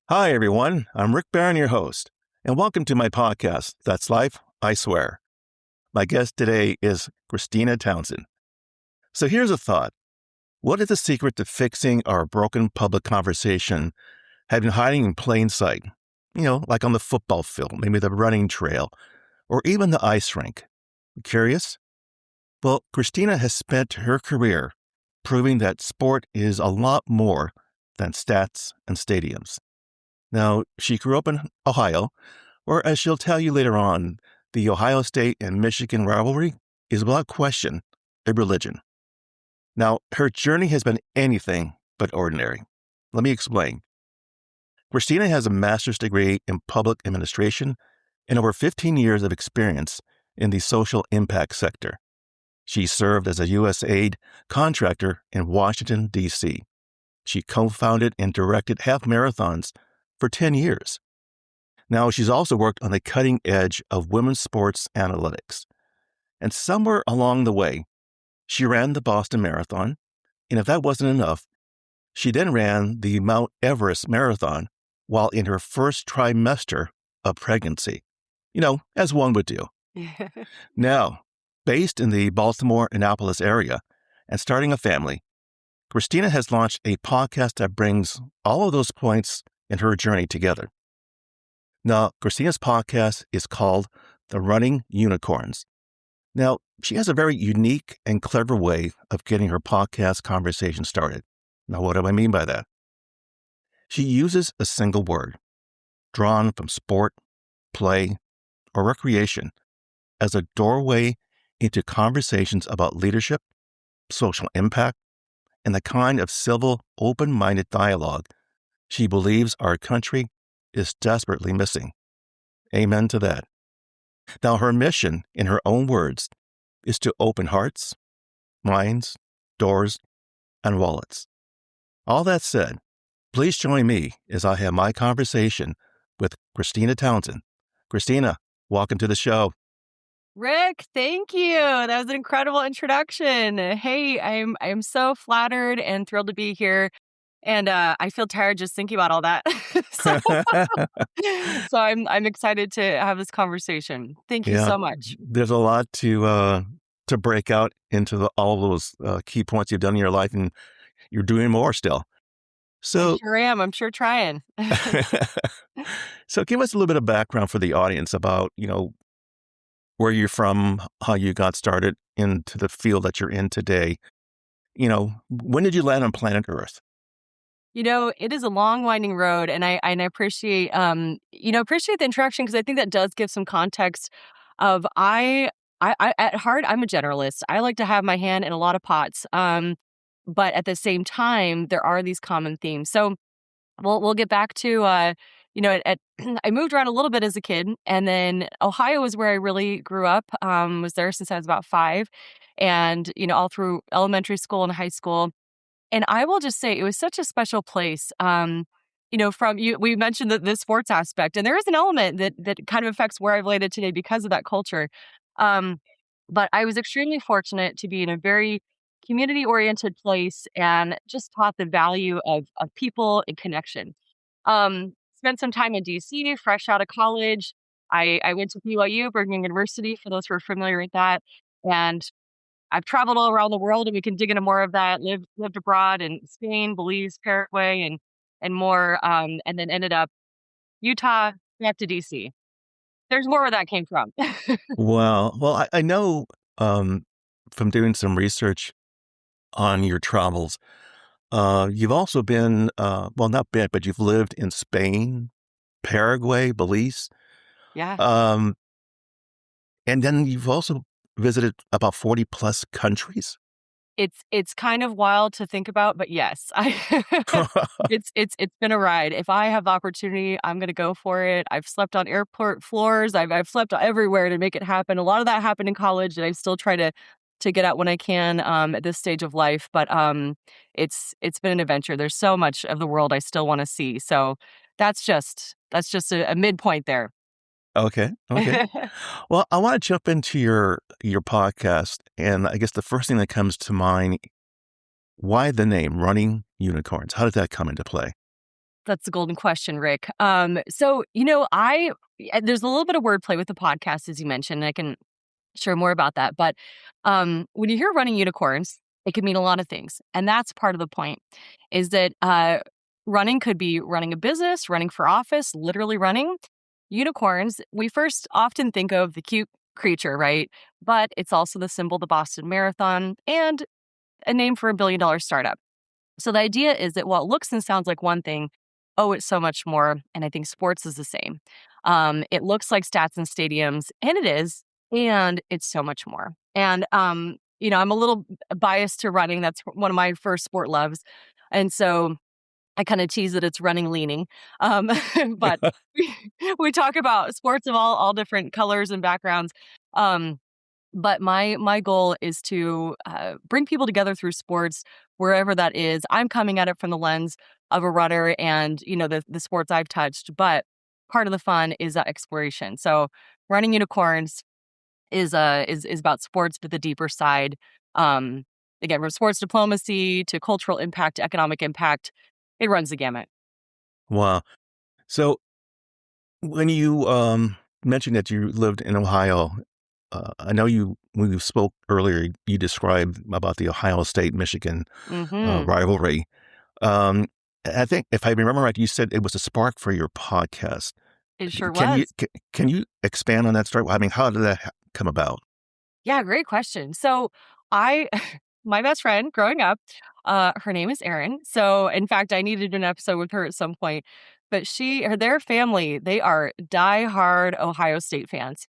Hi, everyone. I'm Rick Barron, your host, and welcome to my podcast, That's Life, I Swear. My guest today is Kristina Townsend. So here's a thought. What is the secret to fixing our broken public conversation have been hiding in plain sight? Like on the football field, maybe the running trail, or even the ice rink. Curious? Well, Kristina has spent her career proving that sport is a lot more than stats and stadiums. Now, she grew up in Ohio, or as she'll tell you later on, the Ohio State and Michigan rivalry is without question a religion. Now, her journey has been anything but ordinary. Let me explain. Kristina has a master's degree in public administration and over 15 years of experience in the social impact sector. She served as a USAID contractor in Washington, D.C. She co-founded and directed half marathons for 10 years. Now, she's also worked on the cutting edge of women's sports analytics. And somewhere along the way, she ran the Boston Marathon. And if that wasn't enough, she then ran the Mount Everest Marathon while in her first trimester of pregnancy. As one would do. Now, based in the Baltimore-Annapolis area and starting a family, Kristina has launched a podcast that brings all of those points in her journey together. Now, Kristina's podcast is called The Running Unicorns. Now, she has a very unique and clever way of getting her podcast conversation started. Now, what do I mean by that? She uses a single word, drawn from sport, play, or recreation, as a doorway into conversations about leadership, social impact, and the kind of civil, open-minded dialogue she believes our country is desperately missing. Amen to that. Now, her mission, in her own words, is to open hearts, minds, doors, and wallets. All that said, please join me as I have my conversation with Kristina Townsend. Kristina, welcome to the show. Rick, thank you. That was an incredible introduction. Hey, I'm so flattered and thrilled to be here. And I feel tired just thinking about all that. so I'm excited to have this conversation. Thank you so much. There's a lot to break out into all those key points you've done in your life, and you're doing more still. So I sure am. I'm sure trying. So give us a little bit of background for the audience about, where you're from, how you got started into the field that you're in today. When did you land on planet Earth? It is a long, winding road, and I appreciate appreciate the introduction because I think that does give some context. Of I at heart, I'm a generalist. I like to have my hand in a lot of pots, but at the same time, there are these common themes. So we'll get back to I moved around a little bit as a kid, and then Ohio was where I really grew up. Was there since I was about 5, and all through elementary school and high school. And I will just say it was such a special place. From you, we mentioned the sports aspect, and there is an element that kind of affects where I've landed today because of that culture. But I was extremely fortunate to be in a very community-oriented place and just taught the value of people and connection. Spent some time in DC, fresh out of college. I went to BYU, Brigham University, for those who are familiar with that. And I've traveled all around the world, and we can dig into more of that. Lived abroad in Spain, Belize, Paraguay, and more. And then ended up Utah, back to DC. There's more where that came from. Well, I know from doing some research on your travels, you've also been, not been, but you've lived in Spain, Paraguay, Belize. Yeah. And then you've also visited about 40 plus countries. It's kind of wild to think about, but yes, it's been a ride. If I have the opportunity, I'm going to go for it. I've slept on airport floors. I've slept everywhere to make it happen. A lot of that happened in college, and I still try to get out when I can at this stage of life. But it's been an adventure. There's so much of the world I still want to see. So that's just a midpoint there. Okay. Well, I want to jump into your podcast, and I guess the first thing that comes to mind, why the name Running Unicorns? How did that come into play? that's the golden question, Rick. So there's a little bit of wordplay with the podcast, as you mentioned, and I can share more about that. But when you hear running unicorns, it can mean a lot of things, and that's part of the point. Is that running could be running a business, running for office, literally running. Unicorns, we first often think of the cute creature, right? But it's also the symbol of the Boston Marathon and a name for $1 billion startup. So the idea is that while it looks and sounds like one thing, it's so much more. And I think sports is the same. It looks like stats and stadiums, and it is, and it's so much more. And I'm a little biased to running. That's one of my first sport loves, and so I kind of tease that it's running leaning. But we talk about sports of all different colors and backgrounds. But my goal is to bring people together through sports, wherever that is. I'm coming at it from the lens of a runner and, the sports I've touched. But part of the fun is that exploration. So running unicorns is about sports, but the deeper side. Again, from sports diplomacy to cultural impact, to economic impact, it runs the gamut. Wow. So when you mentioned that you lived in Ohio, I know when you spoke earlier, you described about the Ohio State-Michigan rivalry. I think if I remember right, you said it was a spark for your podcast. It sure was. Can you expand on that story? I mean, how did that come about? Yeah, great question. So my best friend growing up, her name is Erin. So in fact, I needed an episode with her at some point. But their family, they are diehard Ohio State fans.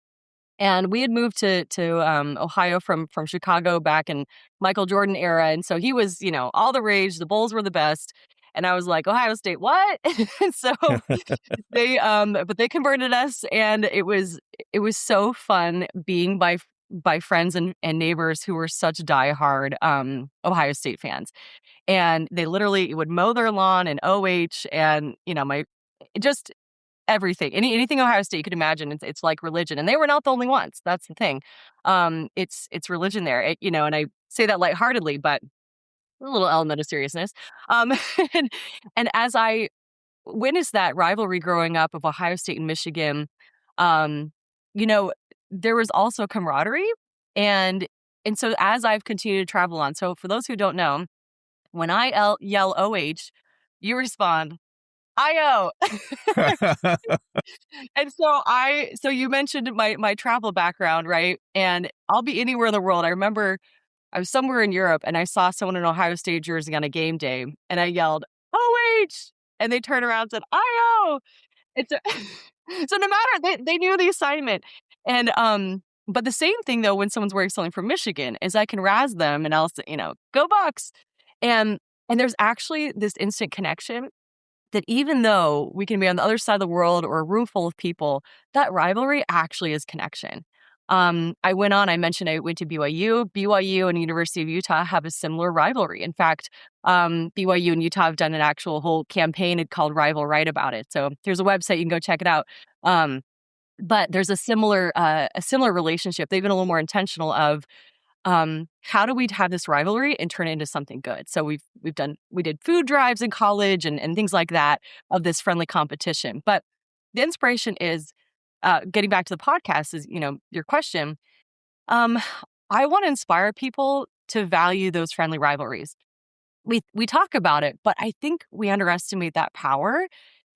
And we had moved to Ohio from Chicago back in Michael Jordan era. And so he was, all the rage. The Bulls were the best. And I was like, Ohio State, what? And so but they converted us, and it was so fun being by friends and neighbors who were such diehard Ohio State fans. And they literally would mow their lawn in OH, and just everything, anything Ohio State you could imagine. It's like religion, and they were not the only ones. That's the thing. It's religion there, and I say that lightheartedly, but a little element of seriousness. And as I witnessed that rivalry growing up of Ohio State and Michigan, there was also camaraderie, and so as I've continued to travel on. So for those who don't know, when I yell OH, you respond IO. And so you mentioned my travel background, right? And I'll be anywhere in the world. I remember I was somewhere in Europe and I saw someone in Ohio State jersey on a game day, and I yelled OH, and they turned around and said IO. So no matter, they knew the assignment. And but the same thing though when someone's wearing something from Michigan is I can razz them and I'll say, go Bucks. And there's actually this instant connection that even though we can be on the other side of the world or a room full of people, that rivalry actually is connection. I mentioned I went to BYU. BYU and University of Utah have a similar rivalry. In fact, BYU and Utah have done an actual whole campaign called Rival Right about it. So there's a website, you can go check it out. But there's a similar relationship. They've been a little more intentional of how do we have this rivalry and turn it into something good? So we did food drives in college and things like that of this friendly competition. But the inspiration is getting back to the podcast is, your question. I want to inspire people to value those friendly rivalries. We talk about it, but I think we underestimate that power.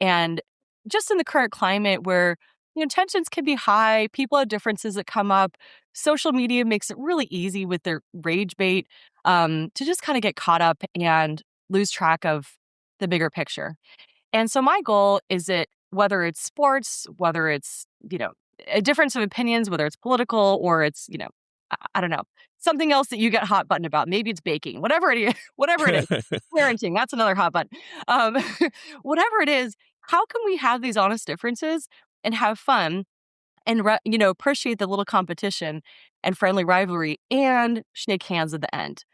And just in the current climate where tensions can be high, people have differences that come up. Social media makes it really easy with their rage bait to just kind of get caught up and lose track of the bigger picture. And so my goal is that whether it's sports, whether it's, a difference of opinions, whether it's political or it's, I don't know, something else that you get hot button about. Maybe it's baking, whatever it is, parenting, that's another hot button. Whatever it is, how can we have these honest differences and have fun and, appreciate the little competition and friendly rivalry and shake hands at the end?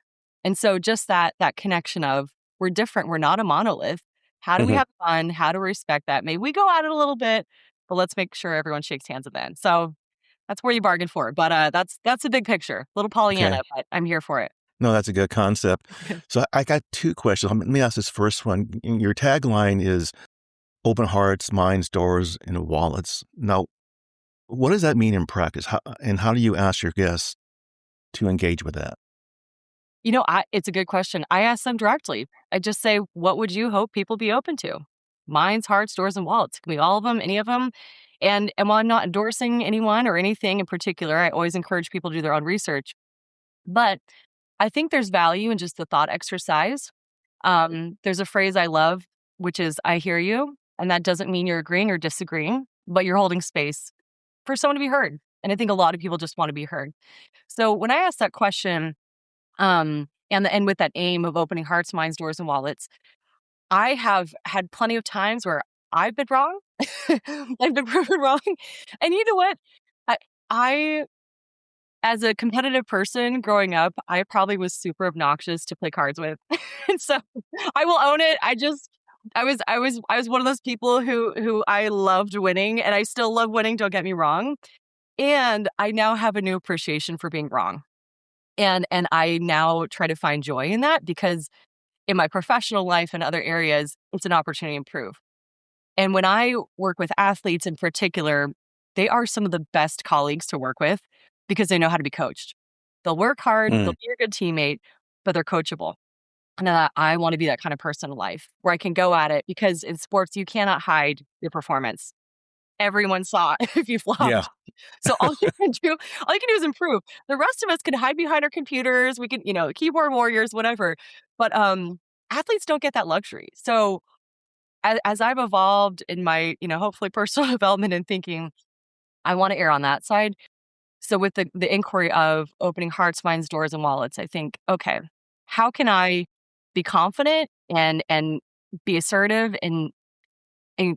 And so just that connection of we're different, we're not a monolith. How do we have fun? How do we respect that? Maybe we go at it a little bit, but let's make sure everyone shakes hands at the end. So that's where you bargain for it. But that's a big picture, little Pollyanna, but I'm here for it. No, that's a good concept. So I got two questions. Let me ask this first one. Your tagline is open hearts, minds, doors, and wallets. Now, what does that mean in practice? And how do you ask your guests to engage with that? It's a good question. I ask them directly. I just say, what would you hope people be open to? Minds, hearts, doors, and wallets. It can be all of them, any of them. And while I'm not endorsing anyone or anything in particular, I always encourage people to do their own research. But I think there's value in just the thought exercise. There's a phrase I love, which is, I hear you. And that doesn't mean you're agreeing or disagreeing, but you're holding space for someone to be heard. And I think a lot of people just want to be heard. So when I ask that question, and with that aim of opening hearts, minds, doors, and wallets, I have had plenty of times where I've been wrong. I've been proven wrong. And you know what? I as a competitive person growing up, I probably was super obnoxious to play cards with. And so I will own it. I was one of those people who I loved winning, and I still love winning, don't get me wrong. And I now have a new appreciation for being wrong. And I now try to find joy in that because in my professional life and other areas, it's an opportunity to improve. And when I work with athletes in particular, they are some of the best colleagues to work with because they know how to be coached. They'll work hard, they'll be a good teammate, but they're coachable. And I want to be that kind of person in life where I can go at it because in sports, you cannot hide your performance. Everyone saw if you flopped. Yeah. So all you can do is improve. The rest of us can hide behind our computers. We can, keyboard warriors, whatever. But athletes don't get that luxury. So as I've evolved in my, hopefully personal development and thinking, I want to err on that side. So with the inquiry of opening hearts, minds, doors, and wallets, I think, okay, how can I be confident and be assertive and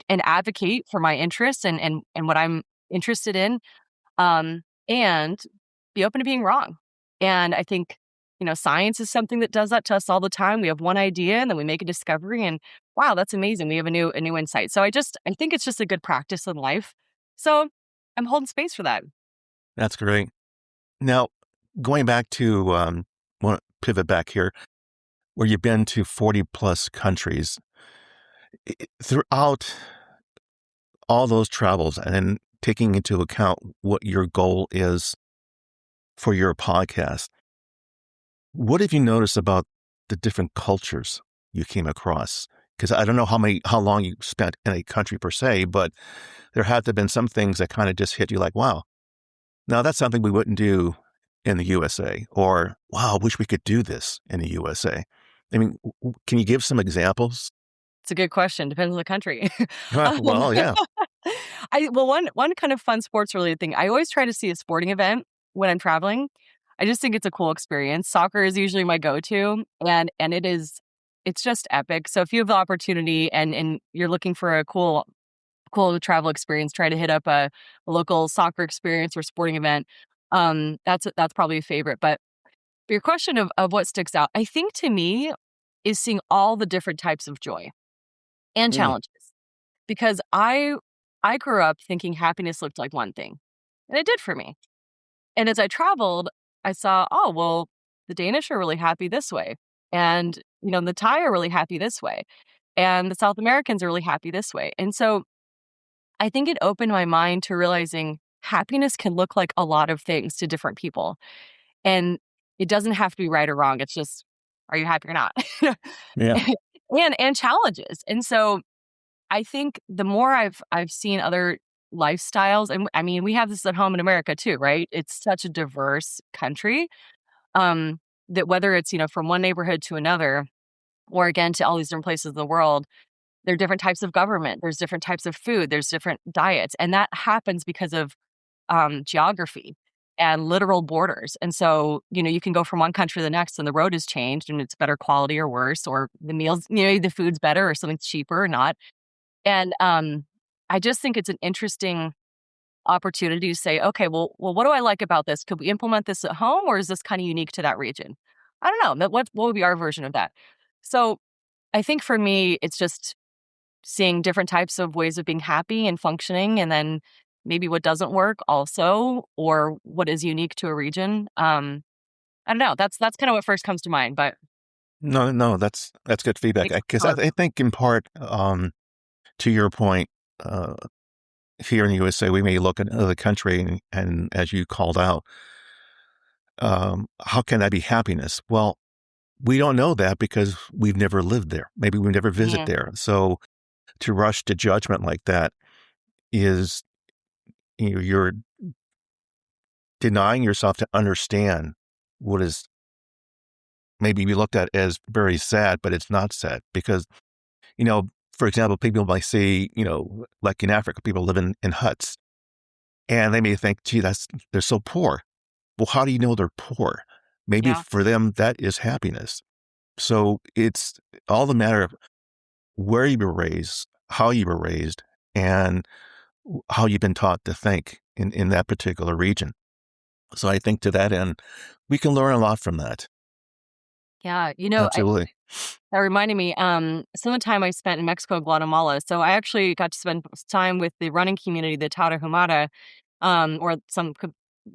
advocate for my interests and what I'm interested in, and be open to being wrong. And I think, science is something that does that to us all the time. We have one idea and then we make a discovery and wow, that's amazing. We have a new insight. So I think it's just a good practice in life. So I'm holding space for that. That's great. Now, going back to, want to pivot back here, where you've been to 40 plus countries. Throughout all those travels and then taking into account what your goal is for your podcast, what have you noticed about the different cultures you came across? Because I don't know how long you spent in a country per se, but there have to have been some things that kind of just hit you like, wow, now that's something we wouldn't do in the USA, or wow, I wish we could do this in the USA. I mean, can you give some examples? It's a good question. Depends on the country. Well, yeah. One kind of fun sports related thing. I always try to see a sporting event when I'm traveling. I just think it's a cool experience. Soccer is usually my go-to, and it's just epic. So if you have the opportunity and you're looking for a cool travel experience, try to hit up a local soccer experience or sporting event. That's probably a favorite. But your question of what sticks out, I think to me is seeing all the different types of joy and challenges. Because I grew up thinking happiness looked like one thing, and it did for me. And as I traveled, I saw, oh, well, the Danish are really happy this way. And, the Thai are really happy this way. And the South Americans are really happy this way. And so I think it opened my mind to realizing happiness can look like a lot of things to different people. And it doesn't have to be right or wrong. It's just, are you happy or not? Yeah. and challenges. And so I think the more I've seen other lifestyles, and I mean, we have this at home in America too, right? It's such a diverse country, that whether it's, from one neighborhood to another, or again, to all these different places in the world, there are different types of government, there's different types of food, there's different diets. And that happens because of geography and literal borders. And so, you can go from one country to the next and the road has changed and it's better quality or worse, or the meals, the food's better or something's cheaper or not. And I just think it's an interesting opportunity to say, okay, well, what do I like about this? Could we implement this at home, or is this kind of unique to that region? I don't know. What would be our version of that? So I think for me, it's just seeing different types of ways of being happy and functioning, and then maybe what doesn't work also, or what is unique to a region. I don't know. That's kind of what first comes to mind. But No, that's good feedback. Because I think in part, to your point, here in the USA, we may look at another country and as you called out, how can that be happiness? Well, we don't know that because we've never lived there. Maybe we never visit Mhm. there. So to rush to judgment like that is, you're denying yourself to understand what is maybe we looked at as very sad, but it's not sad because, for example, people might say, like in Africa, people live in huts and they may think, gee, they're so poor. Well, how do you know they're poor? Maybe Yeah. for them, that is happiness. So it's all the matter of where you were raised, how you were raised, and how you've been taught to think in that particular region. So I think to that end, we can learn a lot from that. Yeah. Absolutely. That reminded me, some of the time I spent in Mexico and Guatemala. So I actually got to spend time with the running community, the Tarahumara, or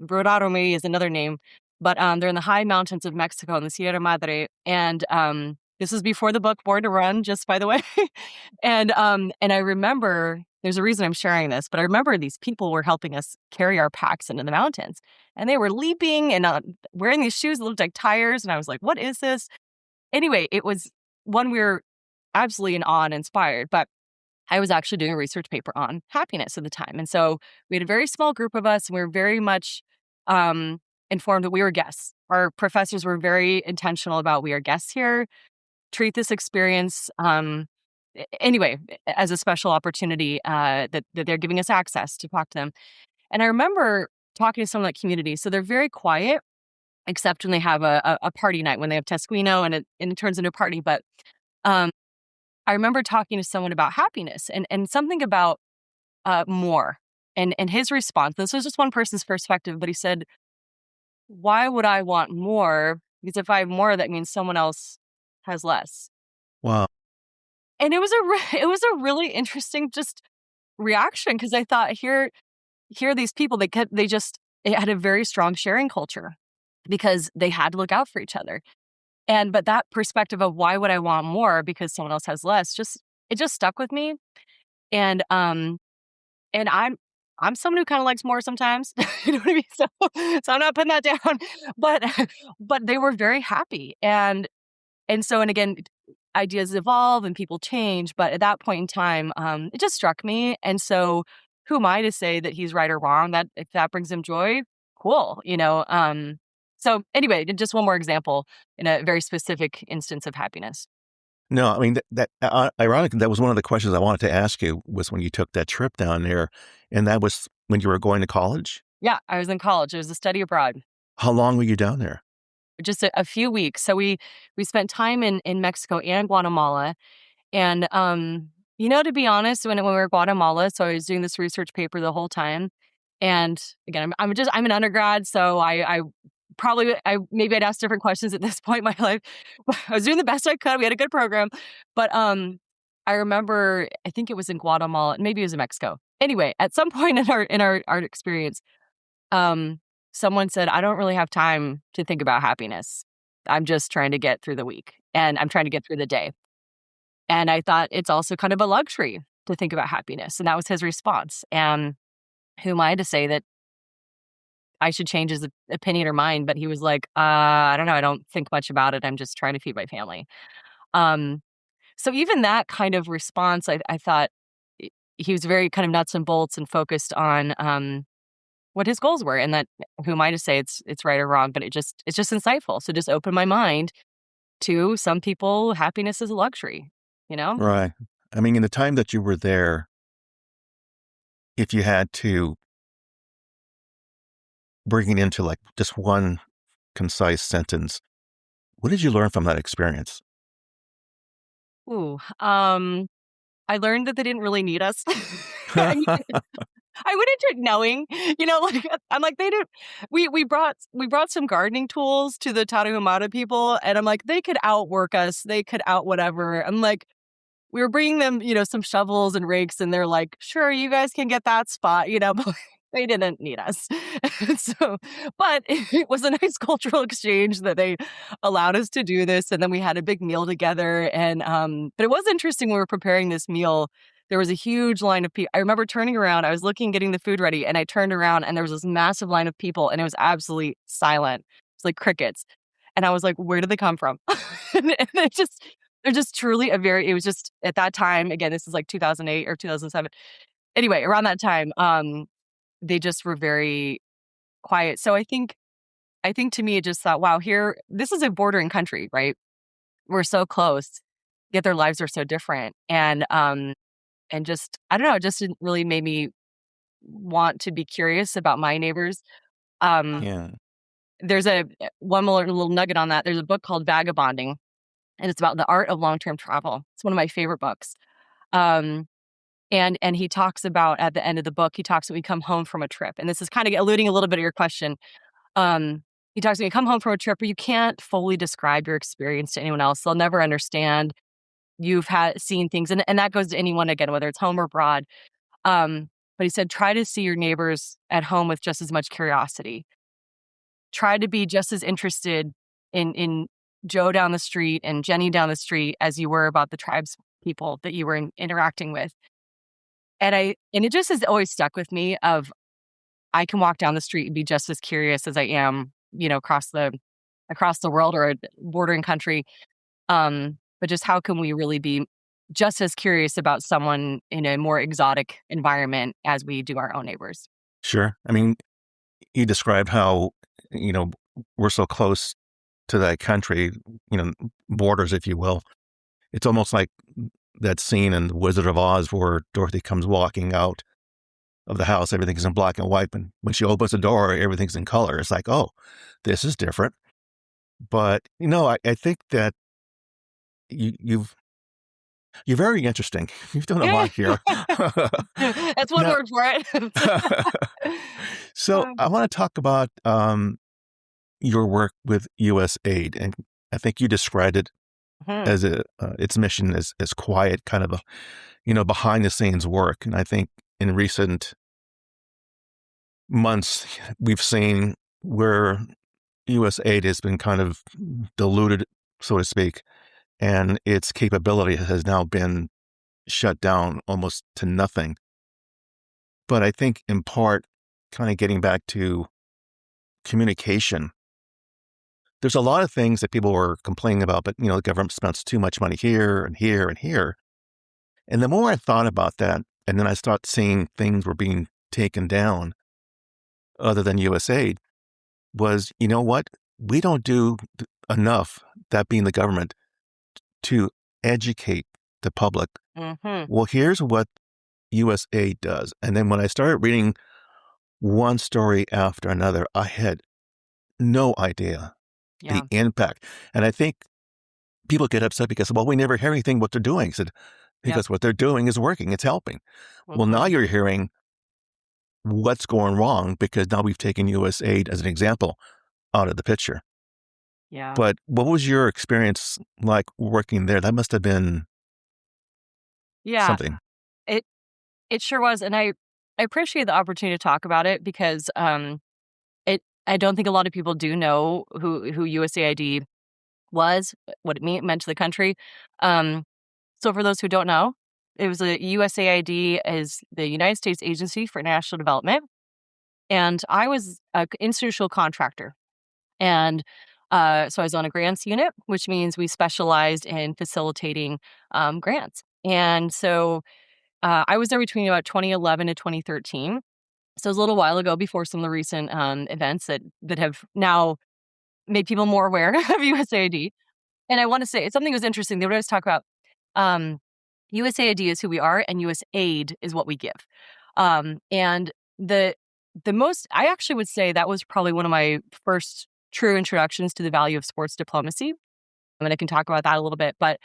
Rodado maybe is another name, but they're in the high mountains of Mexico in the Sierra Madre. And this is before the book Born to Run, just by the way. And I remember there's a reason I'm sharing this, but I remember these people were helping us carry our packs into the mountains, and they were leaping and wearing these shoes that looked like tires, and I was like, "What is this?" Anyway, it was one we were absolutely in awe and inspired, but I was actually doing a research paper on happiness at the time. And so we had a very small group of us, and we were very much um, informed that we were guests. Our professors were very intentional about we are guests here, treat this experience anyway as a special opportunity that they're giving us access to talk to them. And I remember talking to some of that community. So they're very quiet, except when they have a party night, when they have Tesquino and it turns into a party. But um, I remember talking to someone about happiness and something about more. And his response, this was just one person's perspective, but he said, "Why would I want more? Because if I have more, that means someone else has less." Wow. And it was a really interesting just reaction because I thought here are these people they had a very strong sharing culture because they had to look out for each other. But that perspective of why would I want more because someone else has less, it just stuck with me. And and I'm someone who kind of likes more sometimes. You know what I mean? So I'm not putting that down. But but they were very happy. And again, ideas evolve and people change. But at that point in time, it just struck me. And so who am I to say that he's right or wrong? That if that brings him joy, cool. So anyway, just one more example in a very specific instance of happiness. No, I mean, ironically, that was one of the questions I wanted to ask you was when you took that trip down there, and that was when you were going to college? Yeah, I was in college. It was a study abroad. How long were you down there? Just a few weeks. So we spent time in Mexico and Guatemala. And to be honest, when we were in Guatemala, so I was doing this research paper the whole time. And again, I'm an undergrad, so I probably maybe I'd ask different questions at this point in my life. I was doing the best I could. We had a good program. But I remember I think it was in Guatemala, maybe it was in Mexico. Anyway, at some point in our experience, um, someone said, "I don't really have time to think about happiness. I'm just trying to get through the week and I'm trying to get through the day." And I thought it's also kind of a luxury to think about happiness. And that was his response. And who am I to say that I should change his opinion or mind? But he was like, I don't know. I don't think much about it. I'm just trying to feed my family. Um, so even that kind of response, I thought he was very kind of nuts and bolts and focused on what his goals were. And that who am I to say it's right or wrong? But it's just insightful. So just open my mind to some people, happiness is a luxury, you know? Right. I mean, in the time that you were there, if you had to bring it into like just one concise sentence, what did you learn from that experience? Ooh, I learned that they didn't really need us. I mean, I went into it knowing, like I'm like they didn't. We brought some gardening tools to the Tarahumara people, and I'm like they could outwork us, they could out whatever. I'm like we were bringing them, some shovels and rakes, and they're like, sure, you guys can get that spot, but they didn't need us. So, but it was a nice cultural exchange that they allowed us to do this, and then we had a big meal together. And but it was interesting when we were preparing this meal. there was a huge line of people. I remember turning around, I was looking, getting the food ready, and I turned around and there was this massive line of people and it was absolutely silent. It's like crickets. And I was like, where did they come from? And they're just truly it was just at that time, again, this is like 2008 or 2007. Anyway, around that time, they just were very quiet. So I think to me, it just thought, wow, this is a bordering country, right? We're so close, yet their lives are so different. And just, I don't know, it just didn't really made me want to be curious about my neighbors. Um, Yeah. there's one more little nugget on that. There's a book called Vagabonding, and it's about the art of long-term travel. It's one of my favorite books. Um, and he talks about, at the end of the book, he talks when we come home from a trip. And this is kind of alluding a little bit to your question. He talks when you come home from a trip, but you can't fully describe your experience to anyone else. They'll never understand. You've seen things, and that goes to anyone, again, whether it's home or abroad. But he said, try to see your neighbors at home with just as much curiosity. Try to be just as interested in Joe down the street and Jenny down the street as you were about the tribes people that you were interacting with. And it just has always stuck with me of, I can walk down the street and be just as curious as I am, across the world or a bordering country. But just how can we really be just as curious about someone in a more exotic environment as we do our own neighbors? Sure. I mean, you described how, we're so close to that country, borders, if you will. It's almost like that scene in The Wizard of Oz where Dorothy comes walking out of the house. Everything's in black and white. And when she opens the door, everything's in color. It's like, oh, this is different. But, I think that you're very interesting. You've done a lot here. That's one Now, word for it. so I want to talk about your work with USAID, and I think you described it as its mission as quiet, kind of a behind the scenes work. And I think in recent months we've seen where USAID has been kind of diluted, so to speak, and its capability has now been shut down almost to nothing. But I think in part, kind of getting back to communication, there's a lot of things that people were complaining about, but, the government spends too much money here and here and here. And the more I thought about that, and then I started seeing things were being taken down other than USAID, was, you know what? We don't do enough, that being the government, to educate the public. Well, here's what USAID does. And then when I started reading one story after another, I had no idea the impact. And I think people get upset because, well, we never hear anything what they're doing. I said, because what they're doing is working. It's helping. Well, now you're hearing what's going wrong because now we've taken USAID as an example out of the picture. Yeah. But what was your experience like working there? That must have been something. It sure was. And I appreciate the opportunity to talk about it because I don't think a lot of people do know who USAID was, what it meant to the country. So for those who don't know, it was USAID is the United States Agency for International Development. And I was an institutional contractor. And so I was on a grants unit, which means we specialized in facilitating grants. And so I was there between about 2011 to 2013. So it was a little while ago, before some of the recent events that have now made people more aware of USAID. And I want to say, it's something that was interesting. They would always talk about USAID is who we are, and USAID is what we give. And the most, I actually would say that was probably one of my first true introductions to the value of sports diplomacy. I mean, I can talk about that a little bit, but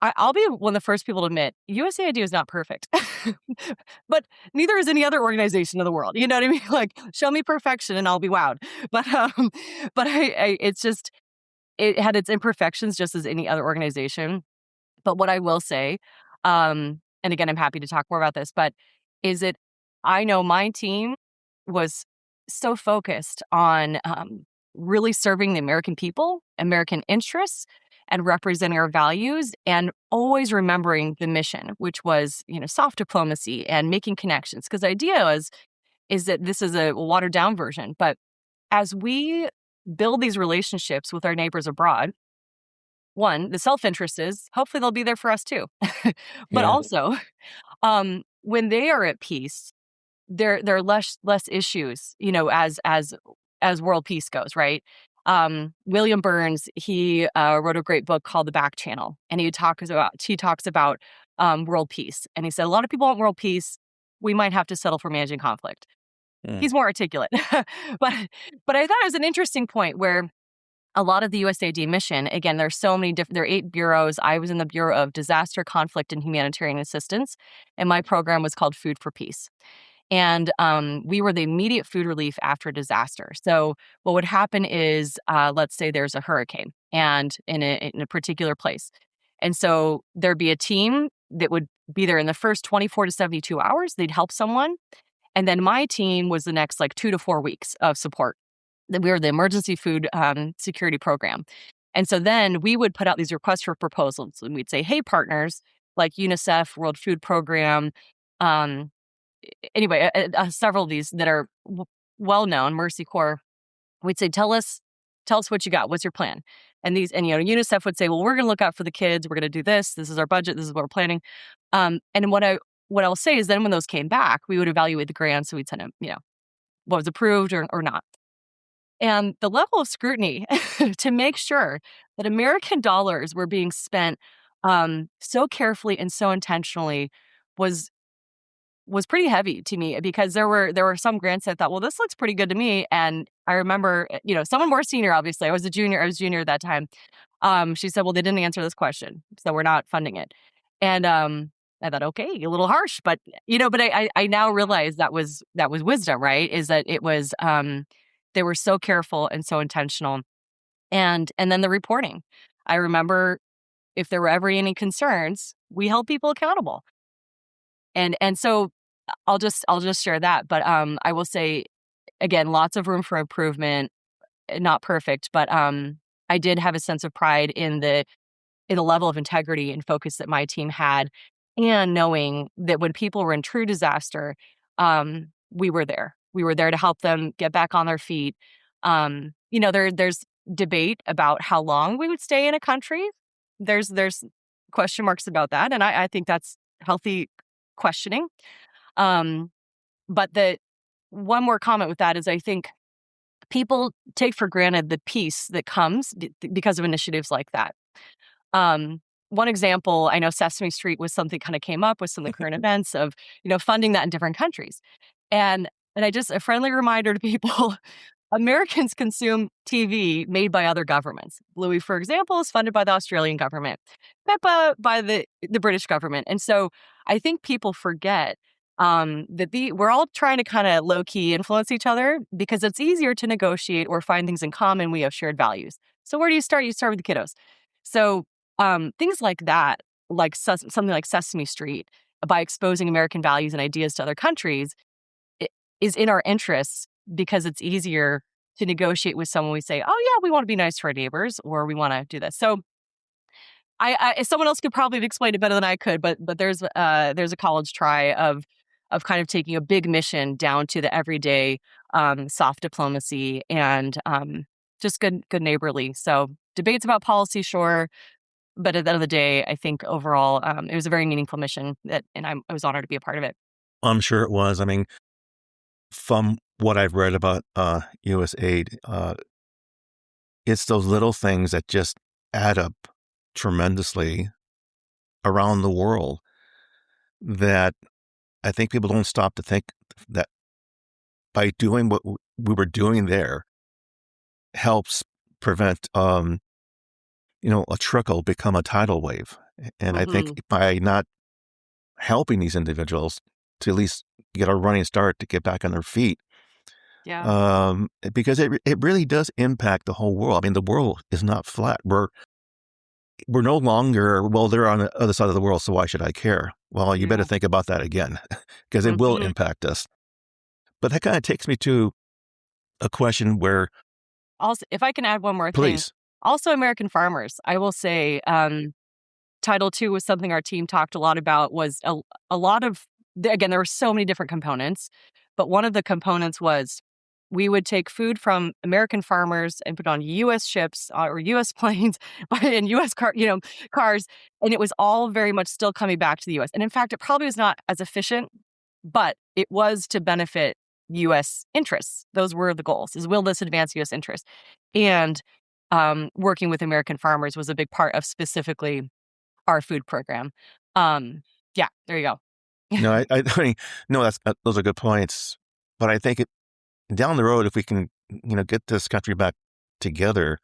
I'll be one of the first people to admit USAID is not perfect, but neither is any other organization in the world. You know what I mean? Like, show me perfection and I'll be wowed. But it's just, it had its imperfections just as any other organization. But what I will say, and again, I'm happy to talk more about this, but is it, I know my team was so focused on really serving the American people, American interests, and representing our values, and always remembering the mission, which was, soft diplomacy and making connections. Because the idea is that this is a watered down version. But as we build these relationships with our neighbors abroad, one, the self-interest is hopefully they'll be there for us too. But Yeah. also, when they are at peace, there are less issues, as world peace goes, right? William Burns, he wrote a great book called The Back Channel, and he talks about world peace, and he said a lot of people want world peace. We might have to settle for managing conflict. Mm. He's more articulate, but I thought it was an interesting point where a lot of the USAID mission, again, there's so many different, there are 8 bureaus. I was in the Bureau of Disaster, Conflict, and Humanitarian Assistance, and my program was called Food for Peace. And we were the immediate food relief after a disaster. So what would happen is, let's say there's a hurricane and in a particular place. And so there'd be a team that would be there in the first 24 to 72 hours. They'd help someone. And then my team was the next 2 to 4 weeks of support. We were the emergency food security program. And so then we would put out these requests for proposals, and we'd say, hey, partners like UNICEF, World Food Program, anyway, several of these that are well known, Mercy Corps, we'd say, tell us what you got. What's your plan? And UNICEF would say, well, we're going to look out for the kids. We're going to do this. This is our budget. This is what we're planning. And what I'll say is then when those came back, we would evaluate the grants. So we'd send them, what was approved or not. And the level of scrutiny to make sure that American dollars were being spent so carefully and so intentionally was pretty heavy to me, because there were some grants that I thought, well, this looks pretty good to me. And I remember, someone more senior, obviously, I was junior at that time. She said, well, they didn't answer this question, so we're not funding it. And I thought, okay, a little harsh, but I now realize that was wisdom, right? Is that it was they were so careful and so intentional. And then the reporting. I remember if there were ever any concerns, we held people accountable. And so I'll just share that. But I will say, again, lots of room for improvement. Not perfect, but I did have a sense of pride in the level of integrity and focus that my team had, and knowing that when people were in true disaster, we were there. We were there to help them get back on their feet. There's debate about how long we would stay in a country. There's question marks about that, and I think that's healthy questioning. But the one more comment with that is, I think people take for granted the peace that comes because of initiatives like that. One example, I know Sesame Street was something kind of came up with some of the current events of, funding that in different countries. And a friendly reminder to people, Americans consume TV made by other governments. Bluey, for example, is funded by the Australian government, Peppa by the British government. And so I think people forget that we're all trying to kind of low-key influence each other, because it's easier to negotiate or find things in common. We have shared values. So where do you start? You start with the kiddos. So things like that, like something like Sesame Street, by exposing American values and ideas to other countries, is in our interests, because it's easier to negotiate with someone. We say, oh yeah, we want to be nice to our neighbors, or we want to do this. So someone else could probably explain it better than I could, but there's a college try of kind of taking a big mission down to the everyday soft diplomacy and just good neighborly. So debates about policy, sure, but at the end of the day, I think overall it was a very meaningful mission and I was honored to be a part of it. I'm sure it was. I mean, from what I've read about USAID, it's those little things that just add up tremendously around the world that I think people don't stop to think that by doing what we were doing there helps prevent, a trickle become a tidal wave. And I think by not helping these individuals to at least get a running start to get back on their feet, because it really does impact the whole world. I mean, the world is not flat. We're no longer, well, they're on the other side of the world, so why should I care? Well, you better think about that again, because it will impact us. But that kind of takes me to a question where... Also, if I can add one more please. thing. Also, American farmers. I will say, Title II was something our team talked a lot about. Was a lot of, again, there were so many different components, but one of the components was we would take food from American farmers and put on U.S. ships or U.S. planes and U.S. cars, and it was all very much still coming back to the U.S. And in fact, it probably was not as efficient, but it was to benefit U.S. interests. Those were the goals: is will this advance U.S. interests? And working with American farmers was a big part of specifically our food program. Yeah, there you go. No, I mean, no, those are good points. But I think down the road, if we can, get this country back together,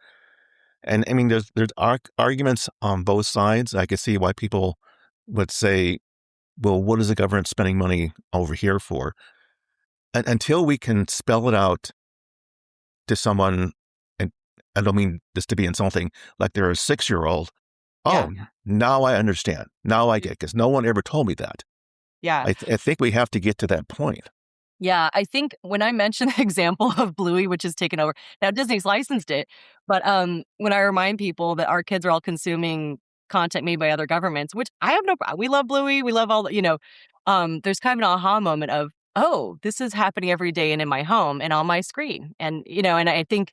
and I mean, there's arguments on both sides. I can see why people would say, well, what is the government spending money over here for? And until we can spell it out to someone, and I don't mean this to be insulting, like they're a 6-year-old. Yeah. Oh, now I understand. Now I get, because no one ever told me that. Yeah. I think we have to get to that point. Yeah, I think when I mentioned the example of Bluey, which is taken over, now Disney's licensed it, but when I remind people that our kids are all consuming content made by other governments, which I have no problem. We love Bluey, we love all, there's kind of an aha moment of, oh, this is happening every day and in my home and on my screen. And, and I think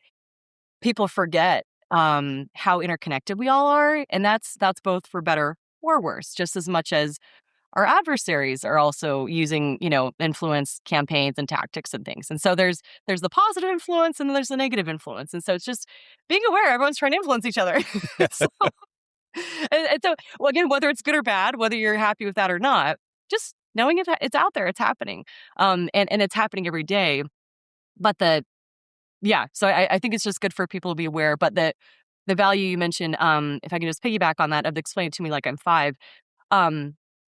people forget how interconnected we all are. And that's both for better or worse, just as much as our adversaries are also using, influence campaigns and tactics and things. And so there's the positive influence and then there's the negative influence. And so it's just being aware everyone's trying to influence each other. And so, well, again, whether it's good or bad, whether you're happy with that or not, just knowing it's out there, it's happening. And it's happening every day. But so I think it's just good for people to be aware. But the value you mentioned, if I can just piggyback on that, of explain it to me like I'm 5.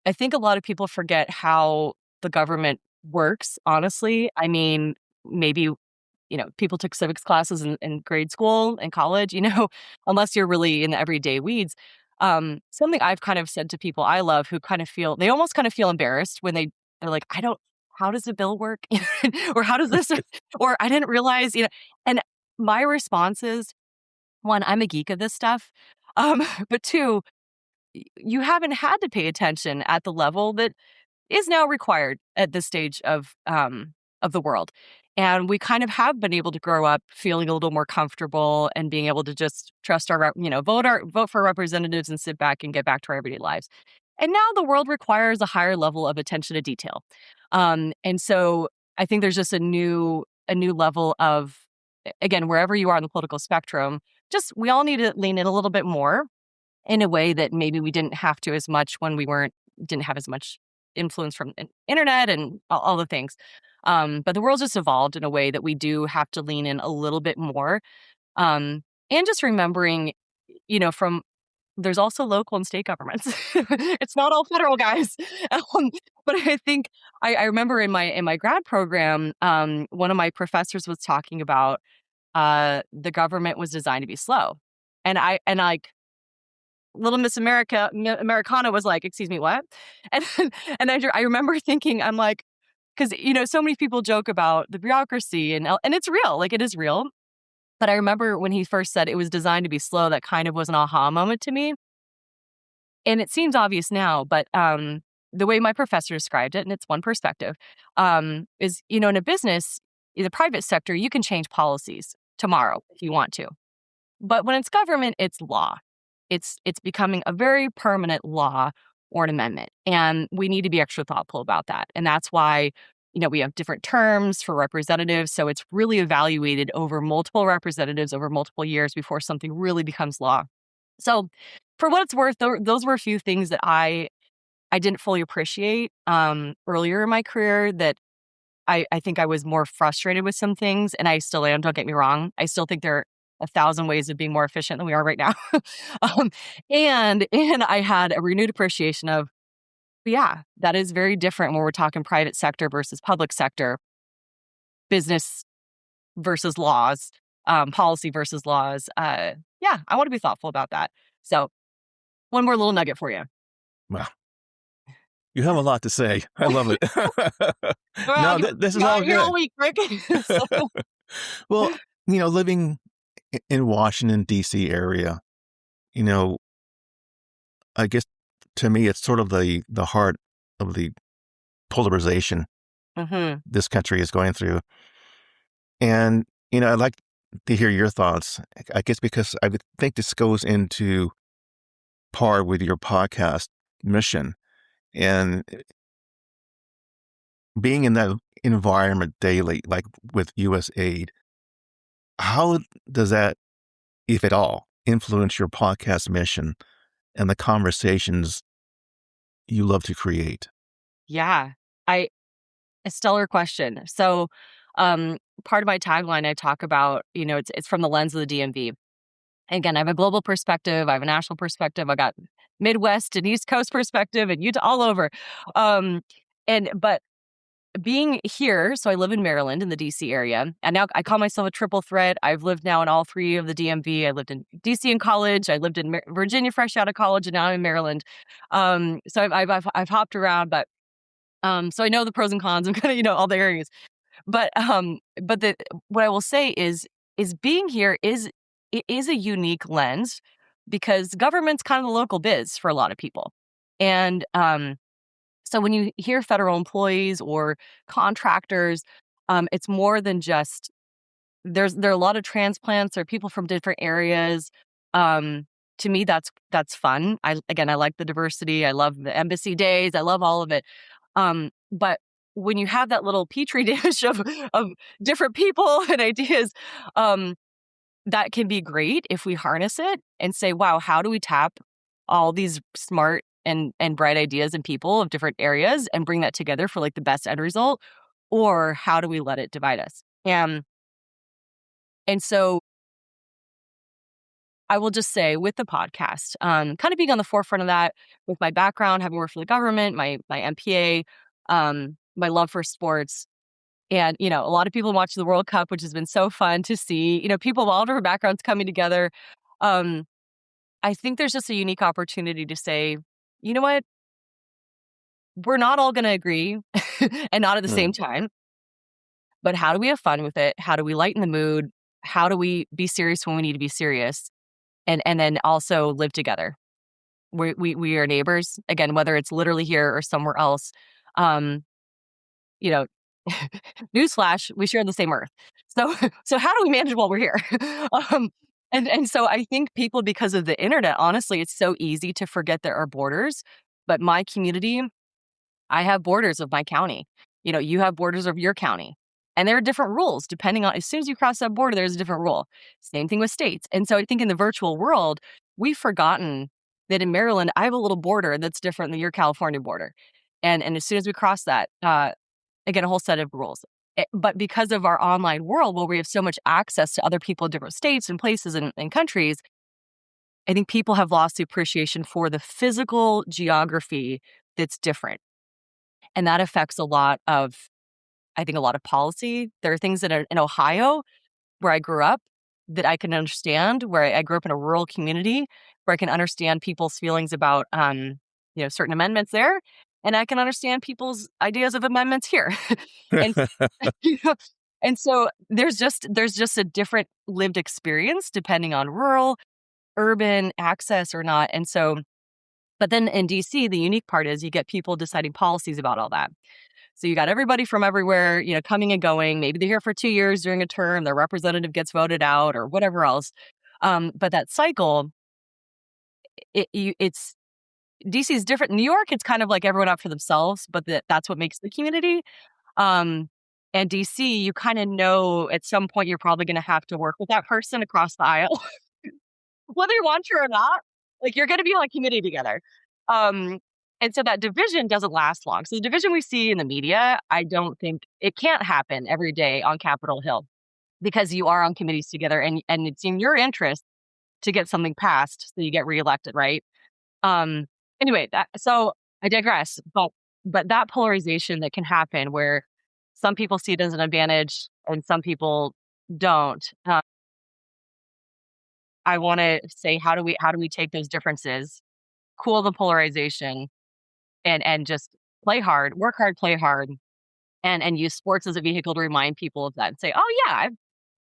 I think a lot of people forget how the government works, honestly. I mean, maybe, people took civics classes in grade school and college, unless you're really in the everyday weeds. Something I've kind of said to people I love who they almost kind of feel embarrassed when they're like, how does the bill work? Or how does this, or I didn't realize, and my response is, 1, I'm a geek of this stuff. But 2, you haven't had to pay attention at the level that is now required at this stage of the world. And we kind of have been able to grow up feeling a little more comfortable and being able to just trust vote for representatives and sit back and get back to our everyday lives. And now the world requires a higher level of attention to detail. And so I think there's just a new level of, again, wherever you are on the political spectrum, we all need to lean in a little bit more in a way that maybe we didn't have to as much when we didn't have as much influence from internet and all the things. But the world's just evolved in a way that we do have to lean in a little bit more. And just remembering, there's also local and state governments. It's not all federal, guys. But I think I remember in my grad program, one of my professors was talking about the government was designed to be slow. And Little Miss Americana was like, excuse me, what? And I remember thinking, I'm like, because so many people joke about the bureaucracy and it's real, like it is real. But I remember when he first said it was designed to be slow, that kind of was an aha moment to me. And it seems obvious now, but the way my professor described it, and it's one perspective, is in a business, in the private sector, you can change policies tomorrow if you want to. But when it's government, it's law. It's becoming a very permanent law or an amendment. And we need to be extra thoughtful about that. And that's why, we have different terms for representatives. So it's really evaluated over multiple representatives over multiple years before something really becomes law. So for what it's worth, those were a few things that I didn't fully appreciate earlier in my career, that I think I was more frustrated with some things, and I still am, don't get me wrong. I still think there are 1,000 ways of being more efficient than we are right now. And I had a renewed appreciation of, yeah, that is very different when we're talking private sector versus public sector, business versus laws, policy versus laws. I want to be thoughtful about that. So one more little nugget for you. Wow. You have a lot to say. I love it. Well, this is all good. You're all weak, Rick. Well, living in Washington, D.C. area, I guess to me, it's sort of the heart of the polarization Mm-hmm. this country is going through. And, I'd like to hear your thoughts, I guess, because I would think this goes into par with your podcast mission. And being in that environment daily, like with USAID, how does that, if at all, influence your podcast mission and the conversations you love to create? Yeah. A stellar question. So, part of my tagline, I talk about, it's from the lens of the DMV. Again, I have a global perspective. I have a national perspective. I got Midwest and East Coast perspective and Utah all over. But being here, so I live in Maryland in the DC area, and now I call myself a triple threat. I've lived now in all three of the DMV. I lived in DC in college. I lived in Virginia fresh out of college, and now I'm in Maryland. So I've hopped around, but so I know the pros and cons of kind of all the areas. But what I will say is being here it is a unique lens because government's kind of the local biz for a lot of people, and so when you hear federal employees or contractors, it's more than just there are a lot of transplants or people from different areas. Um, to me, that's fun. I like the diversity. I love the embassy days. I love all of it. But when you have that little petri dish of different people and ideas, um, that can be great if we harness it and say, wow, how do we tap all these smart and bright ideas and people of different areas and bring that together for like the best end result? Or how do we let it divide us? And so I will just say with the podcast, kind of being on the forefront of that with my background, having worked for the government, my MPA, my love for sports. And, a lot of people watch the World Cup, which has been so fun to see, people of all different backgrounds coming together. Um, I think there's just a unique opportunity to say, you know what? We're not all going to agree and not at the same Mm. time, but how do we have fun with it? How do we lighten the mood? How do we be serious when we need to be serious? And then also live together. We are neighbors again, whether it's literally here or somewhere else. Um, you know, Newsflash, we share the same earth. So so how do we manage while we're here? um, and so I think people, because of the internet, honestly, it's so easy to forget there are borders. But my community, I have borders of my county. You have borders of your county. And there are different rules depending on, as soon as you cross that border, there's a different rule. Same thing with states. And so I think in the virtual world, we've forgotten that in Maryland, I have a little border that's different than your California border. And as soon as we cross that, again, a whole set of rules. But because of our online world, where we have so much access to other people in different states and places and countries, I think people have lost the appreciation for the physical geography that's different. And that affects I think, a lot of policy. There are things that are in Ohio, where I grew up, that I can understand, where I grew up in a rural community, where I can understand people's feelings about, certain amendments there. And I can understand people's ideas of amendments here. and, you know, and so there's just a different lived experience depending on rural, urban access or not. And so, but then in DC, the unique part is you get people deciding policies about all that. So you got everybody from everywhere, coming and going. Maybe they're here for 2 years during a term, their representative gets voted out or whatever else. But that cycle, it's DC is different. New York, it's kind of like everyone out for themselves, but that's what makes the community. Um, and DC, you kind of know at some point you're probably going to have to work with that person across the aisle, whether you want to or not. Like you're going to be on committee together. Um, and so that division doesn't last long. So the division we see in the media, I don't think it can't happen every day on Capitol Hill because you are on committees together and it's in your interest to get something passed so you get reelected, right? Um, anyway, so I digress, but that polarization that can happen where some people see it as an advantage and some people don't. I want to say, how do we take those differences, cool the polarization, and just play hard, work hard, play hard, and use sports as a vehicle to remind people of that and say, oh yeah,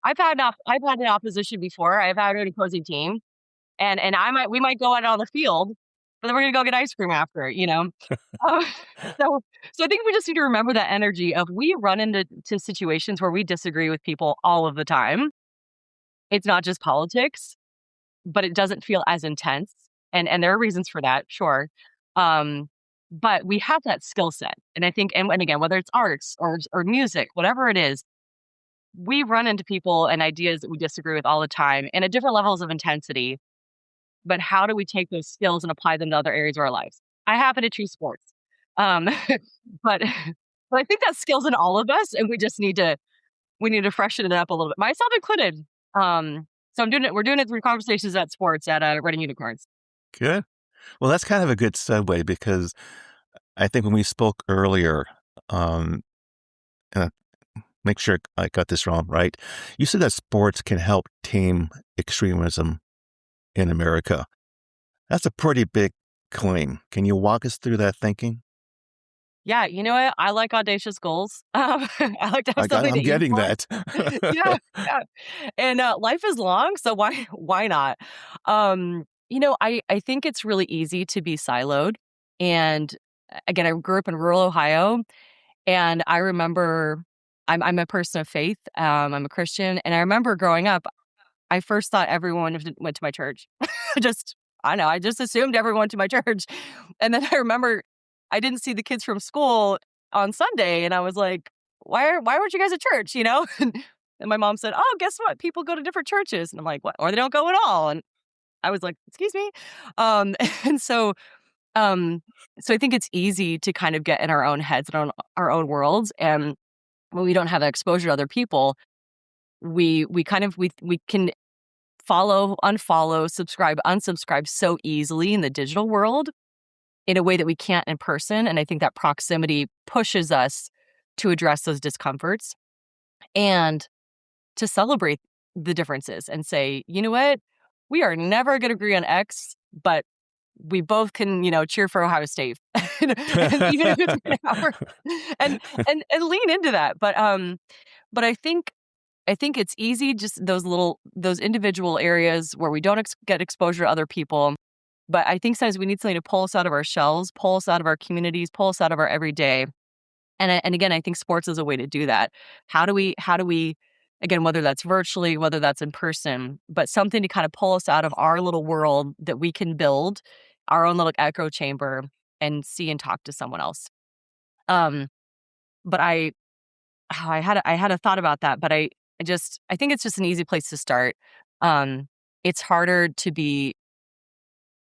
I've had an opposition before. I've had an opposing team, and we might go out on the field, but then we're gonna go get ice cream after, you know. Uh, so I think we just need to remember that energy of we run into situations where we disagree with people all of the time. It's not just politics, but it doesn't feel as intense, and there are reasons for that, sure. Um, but we have that skill set, and I think, and again, whether it's arts or music, whatever it is, we run into people and ideas that we disagree with all the time and at different levels of intensity. But how do we take those skills and apply them to other areas of our lives? I happen to choose sports, um, but I think that skills in all of us, and we need to freshen it up a little bit, myself included. So I'm doing it. We're doing it through conversations at sports at Reading Unicorns. Good. Well, that's kind of a good segue because I think when we spoke earlier, and make sure I got this wrong, right? You said that sports can help tame extremism in America. That's a pretty big claim. Can you walk us through that thinking? Yeah, you know what? I like audacious goals. I like to have something I'm to aim getting for. that. Yeah, yeah. And life is long, so why not? I think it's really easy to be siloed. And again, I grew up in rural Ohio, and I remember I'm a person of faith. I'm a Christian, and I remember growing up, I first thought everyone went to my church. just I don't know, I just assumed everyone went to my church. And then I remember I didn't see the kids from school on Sunday, and I was like, why weren't you guys at church, you know? And my mom said, "Oh, guess what? People go to different churches." And I'm like, "What? Or they don't go at all." And I was like, "Excuse me." Um and um so I think it's easy to kind of get in our own heads and our own worlds, and when we don't have that exposure to other people, we can follow, unfollow, subscribe, unsubscribe so easily in the digital world in a way that we can't in person. And I think that proximity pushes us to address those discomforts and to celebrate the differences and say, you know what? We are never going to agree on X, but we both can, cheer for Ohio State, and even if it's an hour, and lean into that. But I think it's easy, just those individual areas where we don't get exposure to other people. But I think sometimes we need something to pull us out of our shells, pull us out of our communities, pull us out of our everyday. And again, I think sports is a way to do that. How do we, again, whether that's virtually, whether that's in person, but something to kind of pull us out of our little world that we can build our own little echo chamber and see and talk to someone else. But I had a thought about that, but I think it's just an easy place to start. It's harder to be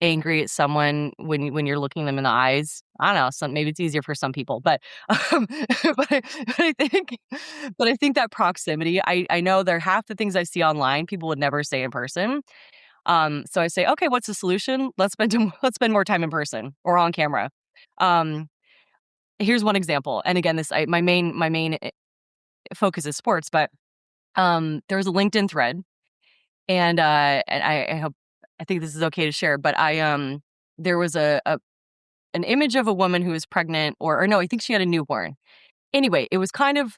angry at someone when you're looking them in the eyes. I don't know, maybe it's easier for some people, but but I think that proximity, I know there are half the things I see online people would never say in person. So I say, okay, what's the solution? Let's spend more time in person or on camera. Here's one example. And again, my main focus is sports, but there was a LinkedIn thread, and I think this is okay to share, but there was an image of a woman who was pregnant, or no, I think she had a newborn. Anyway, it was kind of,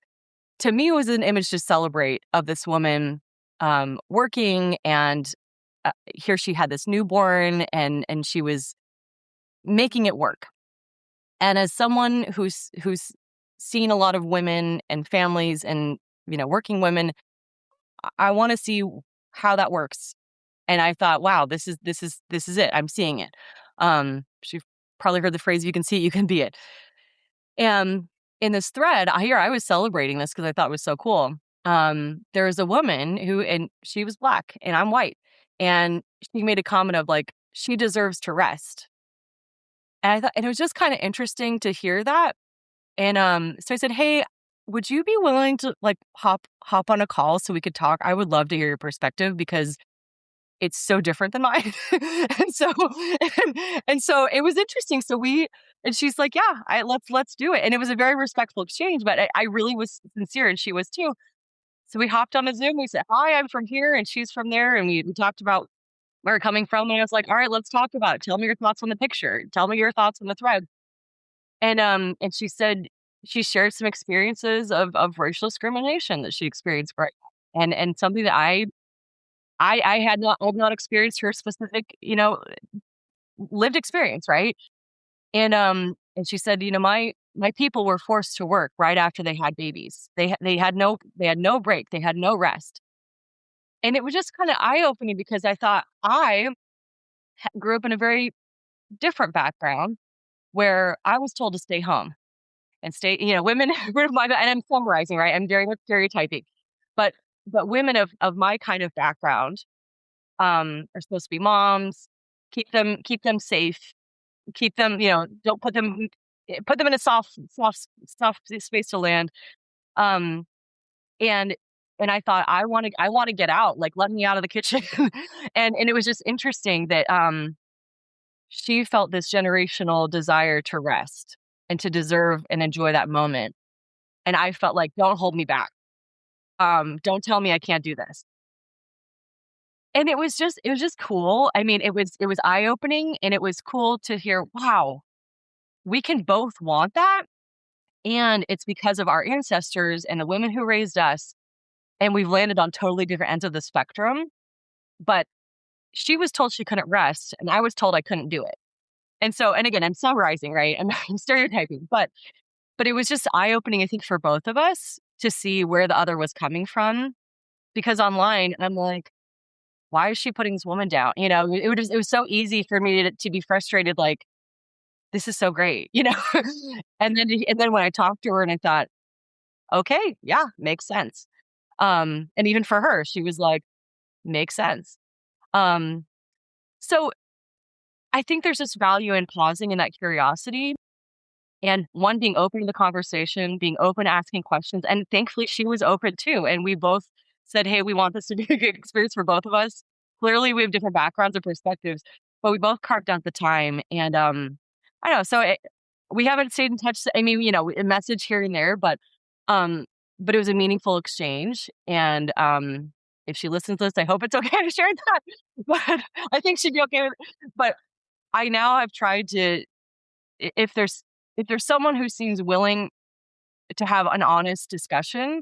to me, it was an image to celebrate of this woman working, and here she had this newborn, and she was making it work. And as someone who's seen a lot of women and families and working women, I want to see how that works. And I thought, wow, this is it. I'm seeing it. She probably heard the phrase, "You can see it, you can be it." And in this thread, I was celebrating this because I thought it was so cool. There was a woman and she was Black and I'm white. And she made a comment of like, she deserves to rest. And I thought, and it was just kind of interesting to hear that. And so I said, "Hey, would you be willing to like hop on a call so we could talk? I would love to hear your perspective because it's so different than mine." and so it was interesting. And she's like, "Yeah, let's do it." And it was a very respectful exchange, but I really was sincere, and she was too. So we hopped on a Zoom. We said, "Hi, I'm from here and she's from there." And we talked about where we're coming from. And I was like, "All right, let's talk about it. Tell me your thoughts on the picture. Tell me your thoughts on the thread." And she said she shared some experiences of racial discrimination that she experienced growing up. and something that I've not experienced her specific, lived experience, right? And she said, my people were forced to work right after they had babies. They had no break, they had no rest. And it was just kind of eye-opening because I thought I grew up in a very different background where I was told to stay home and stay, women and I'm summarizing, right? I'm very much stereotyping. But women of my kind of background are supposed to be moms, keep them safe, keep them, don't put them in a soft space to land. Um, and I thought I want to get out, like let me out of the kitchen. And it was just interesting that she felt this generational desire to rest and to deserve and enjoy that moment. And I felt like, don't hold me back. Don't tell me I can't do this. And it was just cool. I mean, it was eye-opening, and it was cool to hear, wow, we can both want that. And it's because of our ancestors and the women who raised us. And we've landed on totally different ends of the spectrum. But she was told she couldn't rest, and I was told I couldn't do it. And again, I'm summarizing, right? I'm stereotyping, but it was just eye-opening, I think, for both of us to see where the other was coming from. Because online, I'm like, why is she putting this woman down? It was so easy for me to be frustrated, like, this is so great, and then when I talked to her and I thought, okay, yeah, makes sense. And even for her, she was like, makes sense. Um, so I think there's this value in pausing in that curiosity and one, being open to the conversation, being open to asking questions. And thankfully she was open too. And we both said, hey, we want this to be a good experience for both of us. Clearly we have different backgrounds and perspectives, but we both carved out the time. And I don't know. We haven't stayed in touch. I mean, a message here and there, um, but it was a meaningful exchange. And if she listens to this, I hope it's okay to share that. But I think she'd be okay with it. But I now have tried to, if there's someone who seems willing to have an honest discussion,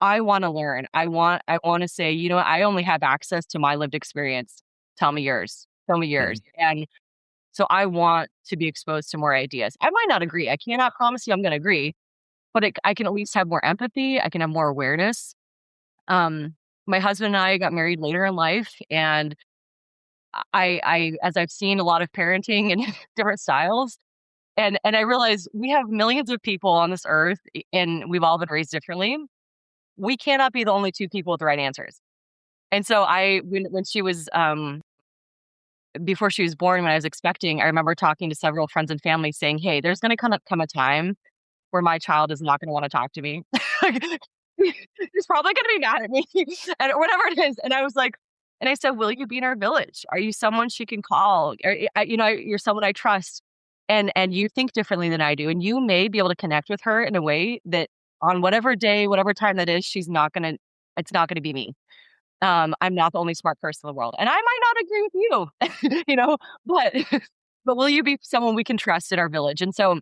I want to learn. I want to say, I only have access to my lived experience. Tell me yours. Tell me yours. And so I want to be exposed to more ideas. I might not agree. I cannot promise you I'm going to agree, but I can at least have more empathy. I can have more awareness. My husband and I got married later in life, and as I've seen a lot of parenting and different styles, and I realize we have millions of people on this earth, and we've all been raised differently. We cannot be the only two people with the right answers. And so when she was, before she was born, when I was expecting, I remember talking to several friends and family saying, hey, there's going to come a time where my child is not going to want to talk to me. He's probably going to be mad at me and whatever it is. And I was like, and I said, will you be in our village? Are you someone she can call? You're someone I trust, and you think differently than I do. And you may be able to connect with her in a way that on whatever day, whatever time that is, it's not going to be me. I'm not the only smart person in the world, and I might not agree with you, but, but will you be someone we can trust in our village? And so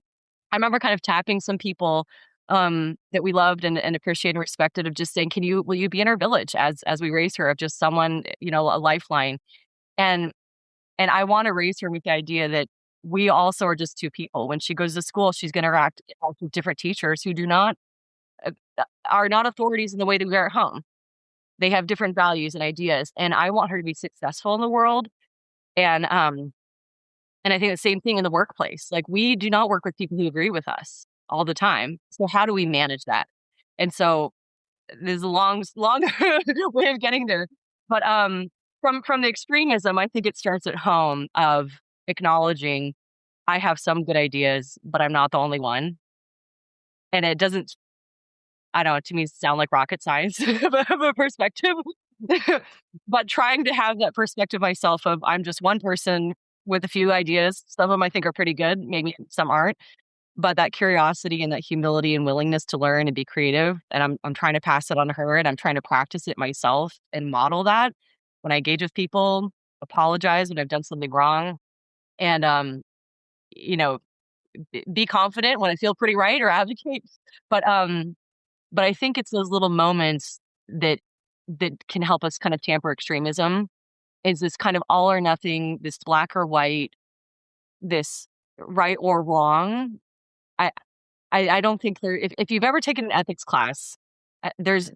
I remember kind of tapping some people that we loved and appreciated and respected, of just saying, will you be in our village as we raise her, of just someone, a lifeline. And I want to raise her with the idea that we also are just two people. When she goes to school, she's going to interact with different teachers who are not authorities in the way that we are at home. They have different values and ideas, and I want her to be successful in the world. And I think the same thing in the workplace. Like, we do not work with people who agree with us all the time. So how do we manage that? And so there's a long way of getting there. But from the extremism, I think it starts at home, of acknowledging I have some good ideas, but I'm not the only one. And it doesn't, I don't know, to me, sound like rocket science of a perspective. But trying to have that perspective myself, of I'm just one person with a few ideas. Some of them I think are pretty good, maybe some aren't. But that curiosity and that humility and willingness to learn and be creative, and I'm trying to pass it on to her, and I'm trying to practice it myself and model that when I engage with people, apologize when I've done something wrong, and you know, be confident when I feel pretty right, or advocate. But I think it's those little moments that that can help us kind of tamper extremism is this kind of all or nothing, this black or white, this right or wrong. I I don't think there. If you've ever taken an ethics class, there's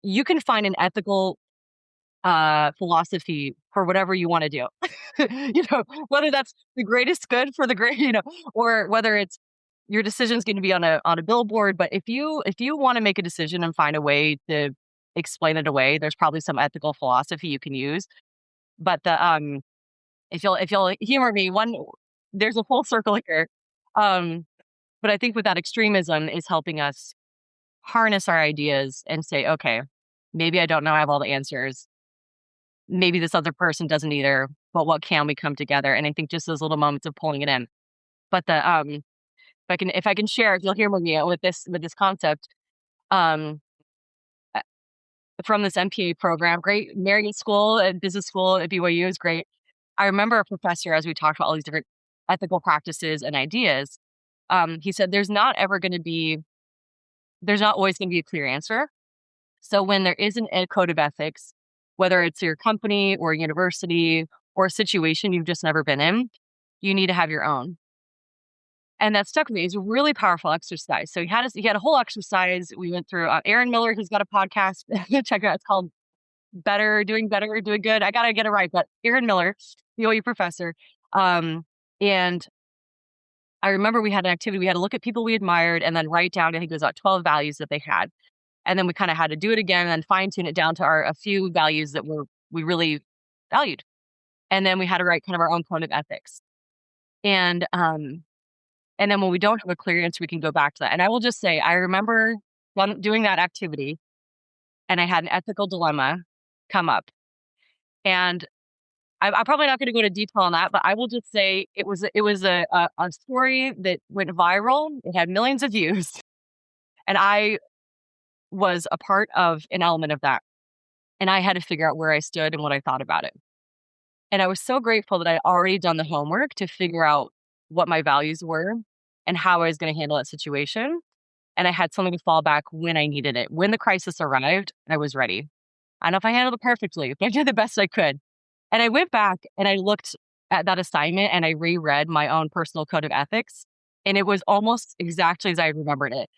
you can find an ethical philosophy for whatever you want to do. Whether that's the greatest good for the great, or whether it's your decision's going to be on a billboard. But if you want to make a decision and find a way to explain it away, there's probably some ethical philosophy you can use. But if you'll humor me, there's a full circle here. Um, but I think with that extremism is helping us harness our ideas and say, okay, maybe I don't know I have all the answers. Maybe this other person doesn't either, but what can we come together? And I think just those little moments of pulling it in. But if I can share, if you'll hear me with this concept, um, uh, from this MPA program, great Marriott School, business school at BYU is great. I remember a professor, as we talked about all these different ethical practices and ideas, he said there's not always going to be a clear answer. So when there isn't a code of ethics, whether it's your company or university or a situation you've just never been in, you need to have your own. And that stuck with me. It's a really powerful exercise. So he had a whole exercise we went through. Aaron Miller, who's got a podcast, check it out. It's called Doing Better, Doing Good. I gotta get it right, but Aaron Miller, the OU professor, and I remember we had an activity. We had to look at people we admired and then write down, I think it was about 12 values that they had. And then we kind of had to do it again and fine tune it down to a few values that we really valued. And then we had to write kind of our own code of ethics. And then when we don't have a clear answer, we can go back to that. And I will just say, I remember doing that activity and I had an ethical dilemma come up. And I'm probably not going to go into detail on that, but I will just say it was a story that went viral. It had millions of views. And I was a part of an element of that. And I had to figure out where I stood and what I thought about it. And I was so grateful that I'd already done the homework to figure out what my values were and how I was going to handle that situation. And I had something to fall back when I needed it. When the crisis arrived, I was ready. I don't know if I handled it perfectly, but I did the best I could. And I went back and I looked at that assignment and I reread my own personal code of ethics. And it was almost exactly as I remembered it.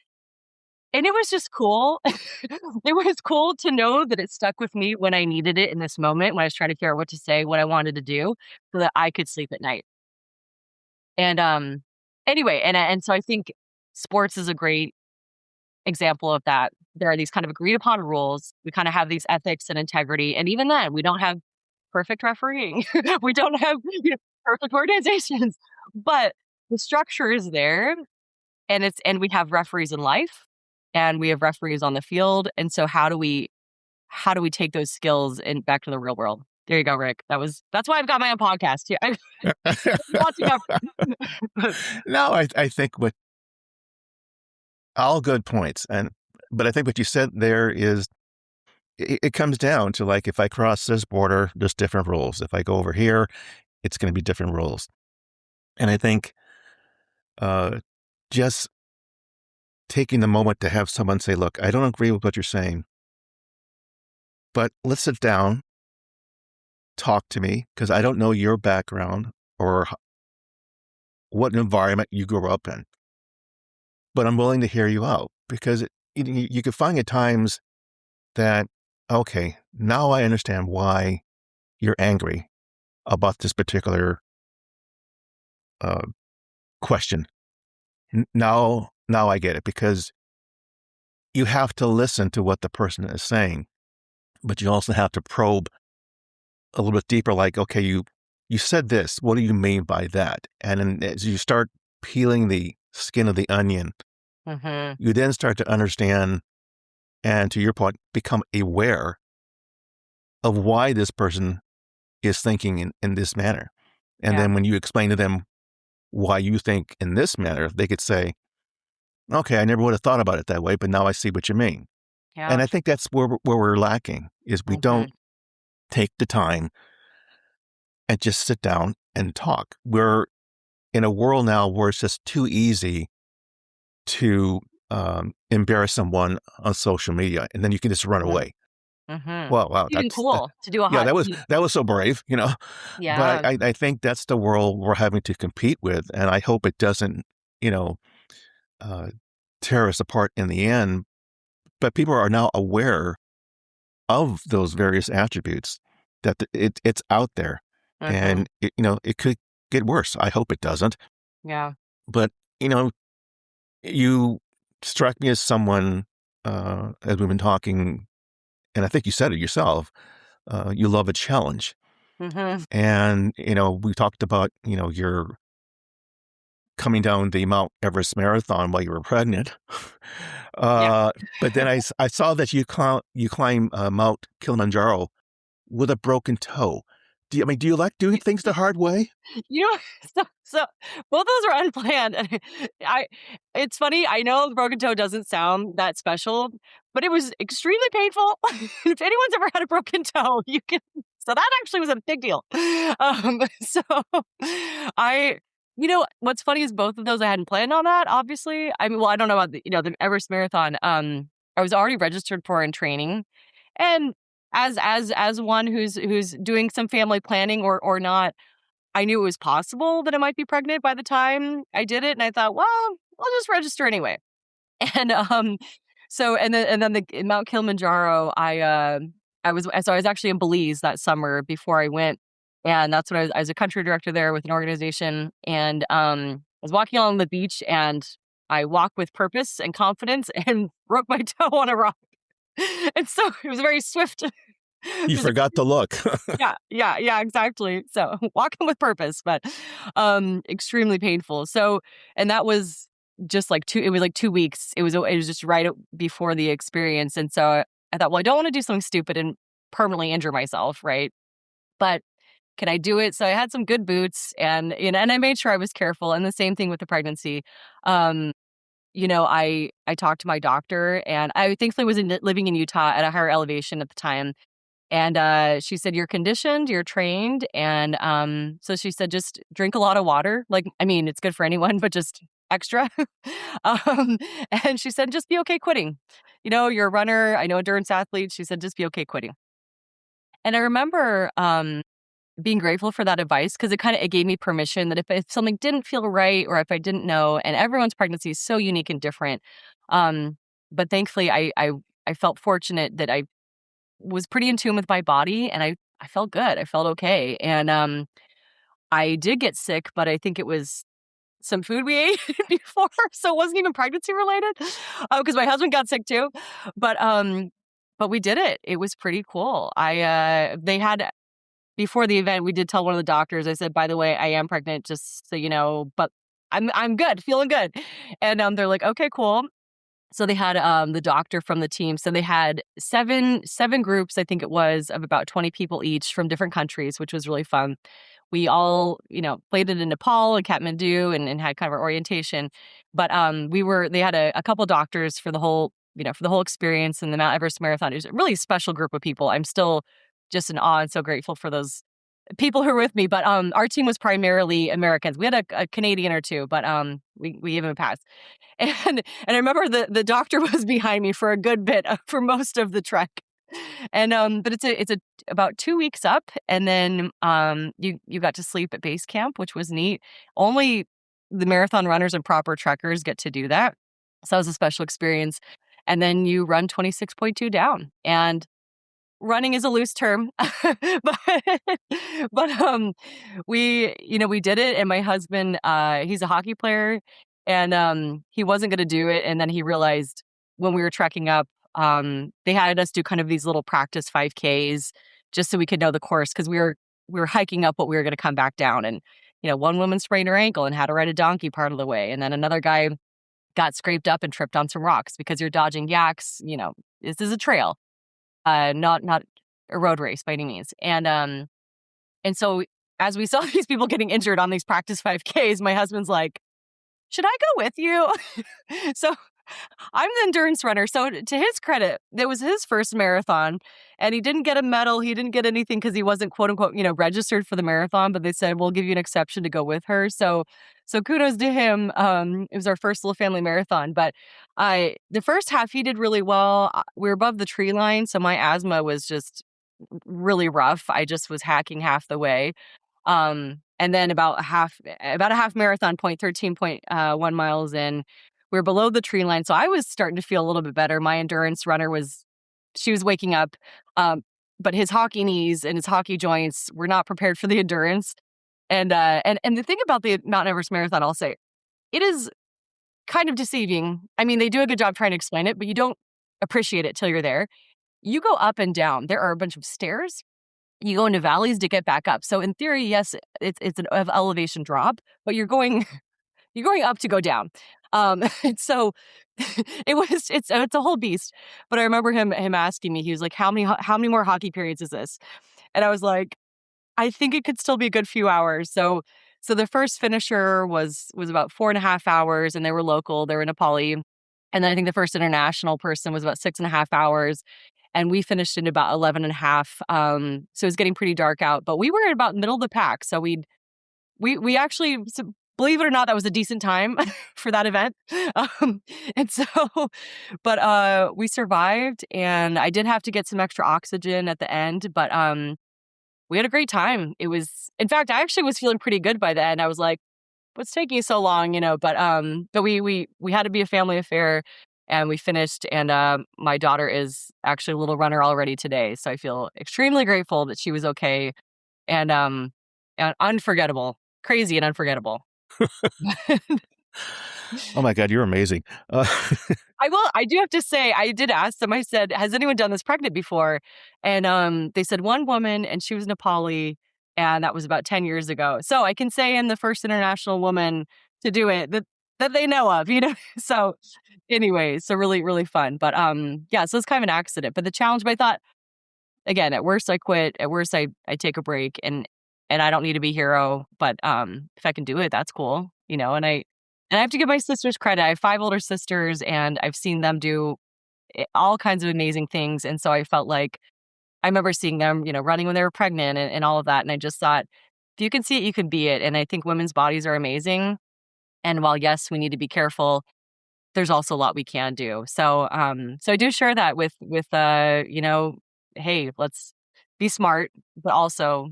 And it was just cool. It was cool to know that it stuck with me when I needed it in this moment, when I was trying to figure out what to say, what I wanted to do, so that I could sleep at night. And anyway, and so I think sports is a great example of that. There are these kind of agreed upon rules. We kind of have these ethics and integrity. And even then, we don't have perfect refereeing. We don't have perfect organizations, but the structure is there. And we have referees in life and we have referees on the field. And so how do we take those skills and back to the real world? There you go, Rick. That's why I've got my own podcast too. No, I think what all good points. But I think what you said there is it comes down to, like, if I cross this border, there's different rules. If I go over here, it's going to be different rules. And I think just taking the moment to have someone say, look, I don't agree with what you're saying, but let's sit down, talk to me, because I don't know your background or what environment you grew up in. But I'm willing to hear you out, because you could find at times that, okay, now I understand why you're angry about this particular question. Now I get it, because you have to listen to what the person is saying, but you also have to probe a little bit deeper, like, okay, you said this, what do you mean by that? And then as you start peeling the skin of the onion, you then start to understand, and to your point, become aware of why this person is thinking in this manner. And then when you explain to them why you think in this manner, they could say, okay, I never would have thought about it that way, but now I see what you mean. Yeah. And I think that's where we're lacking, is we don't take the time and just sit down and talk. We're in a world now where it's just too easy to embarrass someone on social media, and then you can just run away. Well, wow, Even cool to do a yeah, hot. that was so brave, you know. But Yeah. I think that's the world we're having to compete with, and I hope it doesn't, you know, uh, tear us apart in the end. But people are now aware of those various attributes that it's out there, Hmm. and it could get worse. I hope it doesn't. Yeah. But you know, you struck me as someone, as we've been talking, and I think you said it yourself. You love a challenge, Hmm. and we talked about your coming down the Mount Everest marathon while you were pregnant. Yeah. uh, but then I saw that you climb Mount Kilimanjaro with a broken toe. Do you like doing things the hard way? You know, so both of those were unplanned. And I it's funny, I know the broken toe doesn't sound that special, but it was extremely painful. If anyone's ever had a broken toe, you can so that actually was a big deal. So I what's funny is both of those I hadn't planned on that, obviously. I mean, well, I don't know about the Everest Marathon. I was already registered for in training. And as one who's doing some family planning or not, I knew it was possible that I might be pregnant by the time I did it, and I thought, "Well, I'll just register anyway." And, and then the in Mount Kilimanjaro, I was actually in Belize that summer before I went, and that's when I was a country director there with an organization, and, I was walking along the beach, and I walked with purpose and confidence and broke my toe on a rock. And so it was very swift. It You was a forgot to look. yeah, yeah, yeah, exactly. So walking with purpose, but extremely painful. So and that was just like it was like 2 weeks. It was just right before the experience. And so I thought, well, I don't want to do something stupid and permanently injure myself, right? But can I do it? So I had some good boots and I made sure I was careful. And the same thing with the pregnancy. Um, I talked to my doctor and I thankfully was living in Utah at a higher elevation at the time. And, she said, "You're conditioned, you're trained," and, so she said, "Just drink a lot of water." Like, I mean, it's good for anyone, but just extra. Um, and she said, "Just be okay quitting. You're a runner, I know endurance athlete." She said, "Just be okay quitting." And I remember, being grateful for that advice because it gave me permission that if something didn't feel right or if I didn't know, and everyone's pregnancy is so unique and different, um, but thankfully I felt fortunate that I was pretty in tune with my body and I felt good. I felt okay. And I did get sick, but I think it was some food we ate before, so it wasn't even pregnancy related. Because my husband got sick too. But we did it. It was pretty cool. They had before the event, we did tell one of the doctors, I said, "By the way, I am pregnant, just so you know, but I'm good, feeling good." And they're like, "Okay, cool." So they had, the doctor from the team. So they had seven groups, I think it was, of about 20 people each from different countries, which was really fun. We all, played it in Nepal and Kathmandu and had kind of our orientation. But they had a couple doctors for the whole experience and the Mount Everest Marathon. It was a really special group of people. I'm still just in awe and so grateful for those people who were with me. But our team was primarily Americans. We had a Canadian or two, but we gave him a pass. And I remember the doctor was behind me for a good bit for most of the trek. And but it's about 2 weeks up, and then you got to sleep at base camp, which was neat. Only the marathon runners and proper trekkers get to do that. So that was a special experience. And then you run 26.2 down. And running is a loose term, but we did it, and my husband, he's a hockey player, and, he wasn't gonna do it, and then he realized when we were trekking up, they had us do kind of these little practice 5Ks just so we could know the course because we were hiking up what we were gonna come back down, and, one woman sprained her ankle and had to ride a donkey part of the way, and then another guy got scraped up and tripped on some rocks because you're dodging yaks, this is a trail. Not a road race by any means. And so as we saw these people getting injured on these practice 5Ks, my husband's like, "Should I go with you?" So I'm the endurance runner. So to his credit, it was his first marathon and he didn't get a medal. He didn't get anything because he wasn't quote unquote, registered for the marathon, but they said, we'll give you an exception to go with her. So kudos to him. It was our first little family marathon, but the first half he did really well. We were above the tree line. So my asthma was just really rough. I just was hacking half the way. And then about a half marathon point, 13.1 miles in, we were below the tree line. So I was starting to feel a little bit better. My endurance runner she was waking up. But his hockey knees and his hockey joints were not prepared for the endurance. And the thing about the Mount Everest Marathon, I'll say, it is kind of deceiving. I mean, they do a good job trying to explain it, but you don't appreciate it till you're there. You go up and down. There are a bunch of stairs. You go into valleys to get back up. So in theory, yes, it's an elevation drop, but you're going up to go down. And so it's a whole beast. But I remember him asking me, he was like, how many more hockey periods is this? And I was like, I think it could still be a good few hours. So the first finisher was about 4.5 hours, and they were local. They were Nepali. And then I think the first international person was about 6.5 hours. And we finished in about 11.5. So it was getting pretty dark out, but we were at about middle of the pack. So we actually, believe it or not, that was a decent time for that event. And so, but we survived, and I did have to get some extra oxygen at the end, but we had a great time. It was, in fact, I actually was feeling pretty good by the end. I was like, what's taking so long, but we had to be a family affair. And we finished, and my daughter is actually a little runner already today. So I feel extremely grateful that she was okay and unforgettable, crazy and unforgettable. Oh my God, you're amazing. I do have to say, I did ask them, I said, has anyone done this pregnant before? And they said one woman, and she was Nepali, and that was about 10 years ago. So I can say I'm the first international woman to do it that they know of, So anyway, so really, really fun. But yeah, so it's kind of an accident. But the challenge, but I thought, again, at worst I quit. At worst I take a break, and I don't need to be a hero. But if I can do it, that's cool, And I have to give my sisters credit. I have 5 older sisters, and I've seen them do all kinds of amazing things. And so I felt like I remember seeing them, running when they were pregnant and all of that. And I just thought, if you can see it, you can be it. And I think women's bodies are amazing. And while, yes, we need to be careful, there's also a lot we can do. So I do share that with hey, let's be smart, but also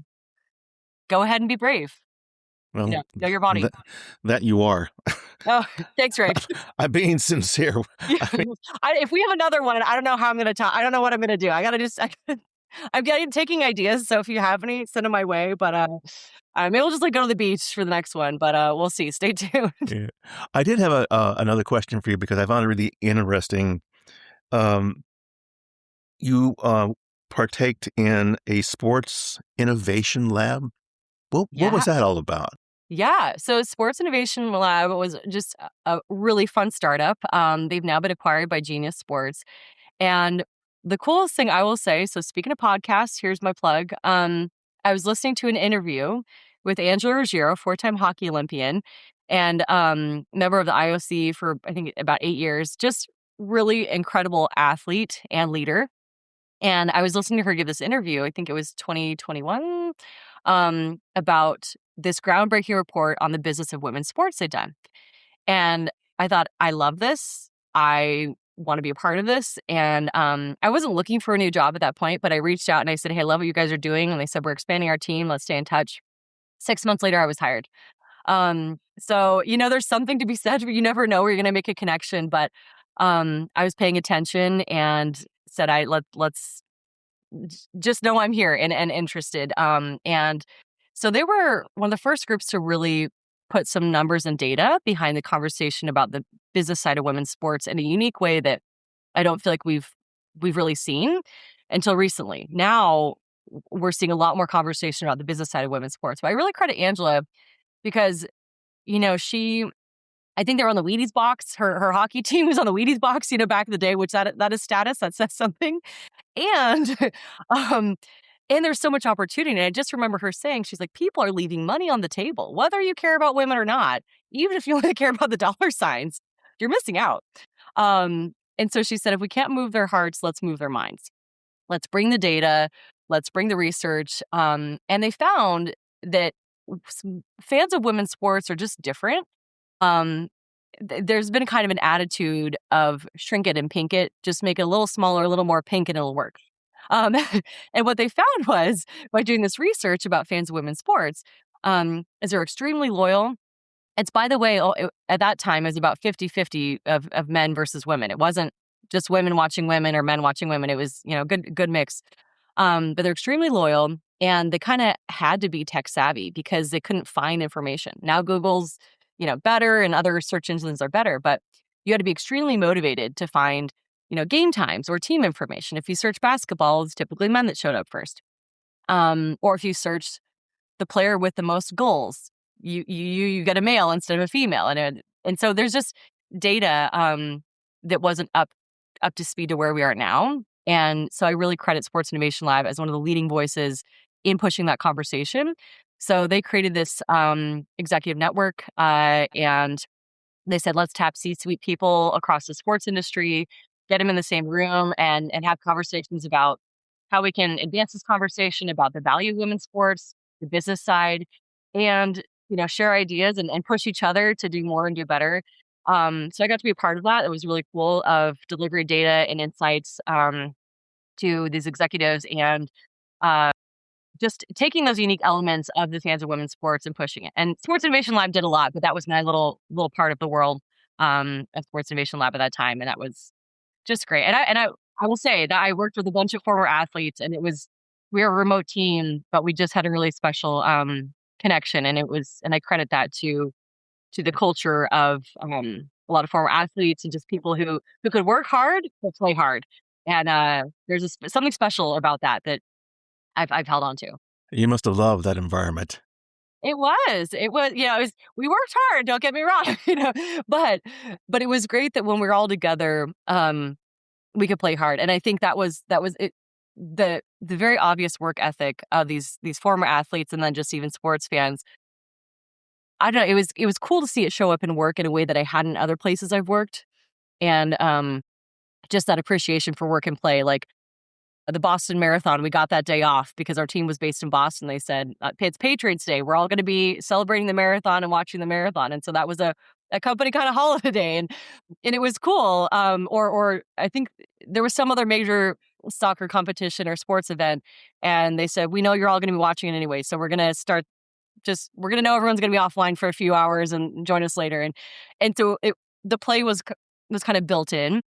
go ahead and be brave. Well, know your body. That you are. Oh, thanks, Ray. I'm being sincere. If we have another one, I don't know how I'm going to talk. I don't know what I'm going to do. I'm taking ideas. So if you have any, send them my way. But maybe we'll just go to the beach for the next one. But we'll see. Stay tuned. Yeah. I did have another question for you because I found it really interesting. You partaked in a sports innovation lab. What was that all about? Yeah. So Sports Innovation Lab was just a really fun startup. They've now been acquired by Genius Sports. And the coolest thing I will say, so speaking of podcasts, here's my plug. I was listening to an interview with Angela Ruggiero, 4-time hockey Olympian, and member of the IOC for, I think, about 8 years. Just really incredible athlete and leader. And I was listening to her give this interview, I think it was 2021, about this groundbreaking report on the business of women's sports they'd done. And I thought, I love this. I want to be a part of this. And I wasn't looking for a new job at that point, but I reached out and I said, hey, I love what you guys are doing. And they said, we're expanding our team. Let's stay in touch. 6 months later, I was hired. So, there's something to be said, but you never know where you're going to make a connection. But I was paying attention and said, let's just know I'm here and interested. And so they were one of the first groups to really put some numbers and data behind the conversation about the business side of women's sports in a unique way that I don't feel like we've really seen until recently. Now we're seeing a lot more conversation about the business side of women's sports. But I really credit Angela because, I think they were on the Wheaties box. Her hockey team was on the Wheaties box, back in the day, which that is status. That says something. And and there's so much opportunity. And I just remember her saying, she's like, people are leaving money on the table, whether you care about women or not. Even if you only care about the dollar signs, you're missing out. And so she said, if we can't move their hearts, let's move their minds. Let's bring the data. Let's bring the research. And they found that fans of women's sports are just different. Um, there's been kind of an attitude of shrink it and pink it, just make it a little smaller, a little more pink, and it'll work. Um, and what they found was by doing this research about fans of women's sports, is they're extremely loyal. It's, by the way, at that time, it was about 50-50 of men versus women. It wasn't just women watching women or men watching women. It was, good mix. But they're extremely loyal, and they kind of had to be tech savvy because they couldn't find information. Now Google's, better, and other search engines are better, but you had to be extremely motivated to find, game times or team information. If you search basketball, it's typically men that showed up first. Or if you search the player with the most goals, you get a male instead of a female, and so there's just data that wasn't up to speed to where we are now. And so I really credit Sports Innovation Lab as one of the leading voices in pushing that conversation. So they created this executive network, and they said, let's tap C-suite people across the sports industry, get them in the same room, and have conversations about how we can advance this conversation about the value of women's sports, the business side, and share ideas and push each other to do more and do better. So I got to be a part of that. It was really cool, of delivering data and insights to these executives, and just taking those unique elements of the fans of women's sports and pushing it. And Sports Innovation Lab did a lot, but that was my little part of the world of Sports Innovation Lab at that time, and that was just great. And I will say that I worked with a bunch of former athletes, and we were a remote team, but we just had a really special connection, and I credit that to the culture of a lot of former athletes and just people who could work hard but play hard. And there's something special about that I've held on to. You must have loved that environment. It was, we worked hard, don't get me wrong, but it was great that when we were all together, we could play hard. And I think that was it, the very obvious work ethic of these former athletes, and then just even sports fans. I don't know, it was cool to see it show up in work in a way that I hadn't other places I've worked. And just that appreciation for work and play. Like the Boston Marathon, we got that day off because our team was based in Boston. They said, it's Patriots Day. We're all going to be celebrating the marathon and watching the marathon. And so that was a company kind of holiday. And it was cool. Or I think there was some other major soccer competition or sports event. And they said, we know you're all going to be watching it anyway. So we're going to we're going to know everyone's going to be offline for a few hours and join us later. And so the play was kind of built in.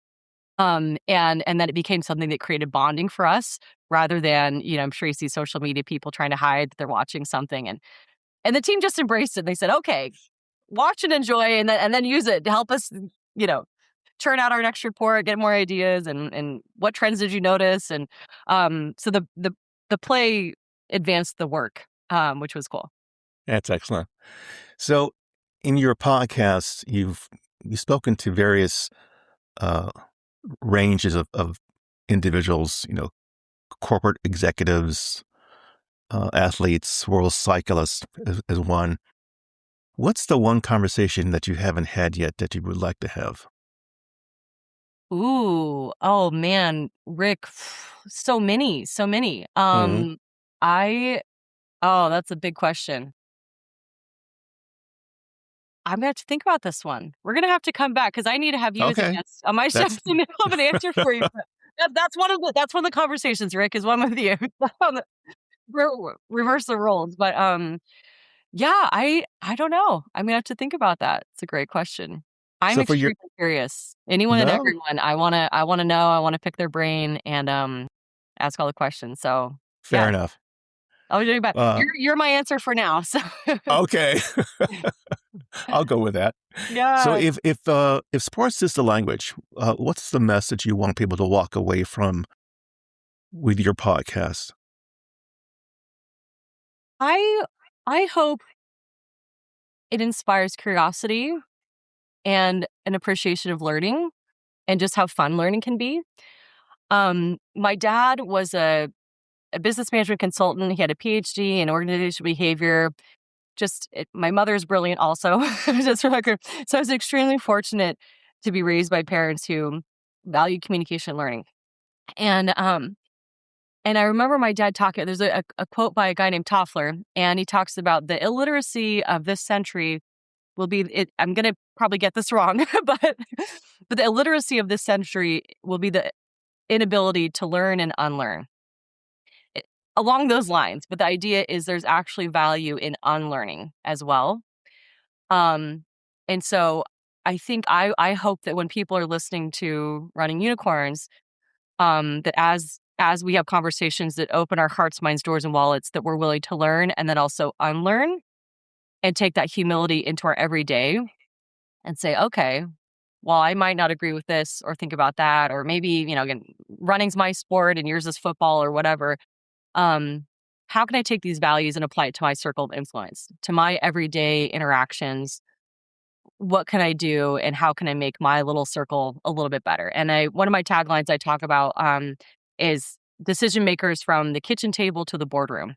And then it became something that created bonding for us, rather than, I'm sure you see social media people trying to hide that they're watching something, and the team just embraced it. They said, okay, watch and enjoy, and then use it to help us, churn out our next report, get more ideas, and what trends did you notice? And so the play advanced the work, which was cool. That's excellent. So in your podcast, you've spoken to various ranges of individuals, corporate executives, athletes, world cyclists as one. What's the one conversation that you haven't had yet that you would like to have? Ooh, oh man, Rick, so many. Mm-hmm. That's a big question. I'm gonna have to think about this one. We're gonna have to come back because I need to have you as a guest on my show to have an answer for you. That's one of the conversations, Rick, is one with you. Reverse the roles, but yeah, I don't know. I'm gonna have to think about that. It's a great question. I'm extremely curious. Anyone and everyone, I wanna know. I wanna pick their brain and ask all the questions. So Fair enough. I'll be doing that. You're my answer for now. So okay. I'll go with that. Yeah. So if sports is the language, what's the message you want people to walk away from with your podcast? I hope it inspires curiosity and an appreciation of learning, and just how fun learning can be. My dad was a business management consultant. He had a PhD in organizational behavior. My mother's brilliant also, just for record. So I was extremely fortunate to be raised by parents who value communication and learning. And I remember my dad talking, there's a quote by a guy named Toffler, and he talks about the illiteracy of this century will be, I'm going to probably get this wrong, but the illiteracy of this century will be the inability to learn and unlearn. Along those lines, but the idea is there's actually value in unlearning as well. And so I think I hope that when people are listening to Running Unicorns, that as we have conversations that open our hearts, minds, doors, and wallets, that we're willing to learn and then also unlearn and take that humility into our everyday and say, okay, well, I might not agree with this or think about that, or maybe, again, running's my sport and yours is football or whatever. How can I take these values and apply it to my circle of influence, to my everyday interactions? What can I do and how can I make my little circle a little bit better? And one of my taglines I talk about is decision makers from the kitchen table to the boardroom.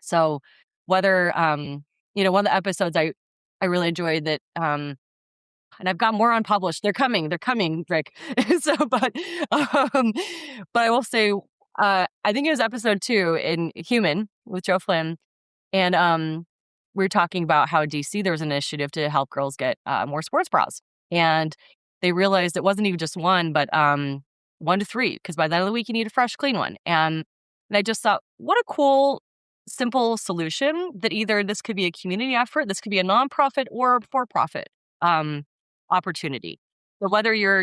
So whether, one of the episodes I really enjoyed that, and I've got more unpublished. They're coming, Rick. So, but I will say, I think it was episode 2 in Human with Joe Flynn. And we were talking about how DC, there was an initiative to help girls get more sports bras. And they realized it wasn't even just one, but 1 to 3, because by the end of the week, you need a fresh, clean one. And I just thought, what a cool, simple solution that either this could be a community effort, this could be a nonprofit or for-profit opportunity. So whether you're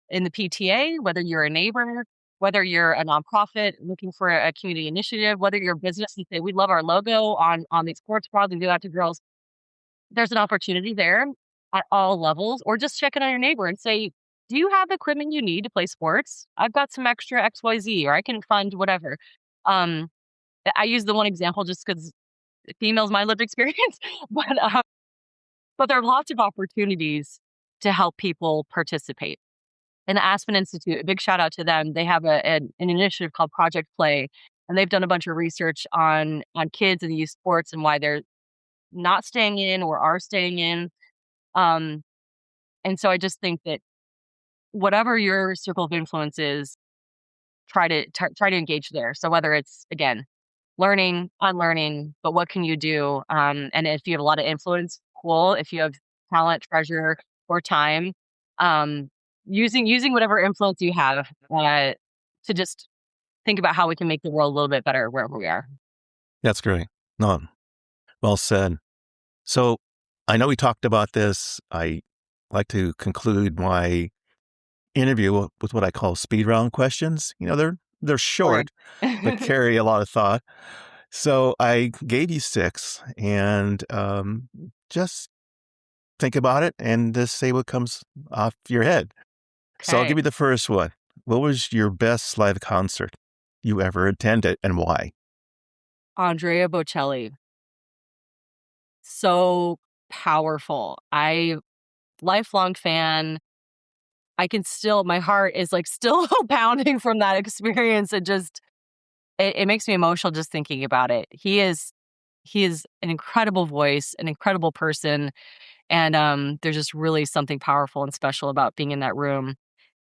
in the PTA, whether you're a neighbor, whether you're a nonprofit looking for a community initiative, whether you're a business and say, we love our logo on these sports bras and do that to girls, there's an opportunity there at all levels. Or just check in on your neighbor and say, do you have the equipment you need to play sports? I've got some extra XYZ, or I can fund whatever. I use the one example just because female's my lived experience, but there are lots of opportunities to help people participate. And the Aspen Institute, a big shout out to them. They have an initiative called Project Play, and they've done a bunch of research on kids and youth sports and why they're not staying in or are staying in. And so I just think that whatever your circle of influence is, try to engage there. So whether it's, again, learning, unlearning, but what can you do? And if you have a lot of influence, cool. If you have talent, treasure, or time, using whatever influence you have to just think about how we can make the world a little bit better wherever we are. That's great. No, well said. So I know we talked about this. I like to conclude my interview with what I call speed round questions. They're short, but carry a lot of thought. So I gave you 6, and just think about it and just say what comes off your head. Okay. So I'll give you the first one. What was your best live concert you ever attended and why? Andrea Bocelli. So powerful. Lifelong fan. I can still, my heart is like still pounding from that experience. It makes me emotional just thinking about it. He is an incredible voice, an incredible person. And there's just really something powerful and special about being in that room.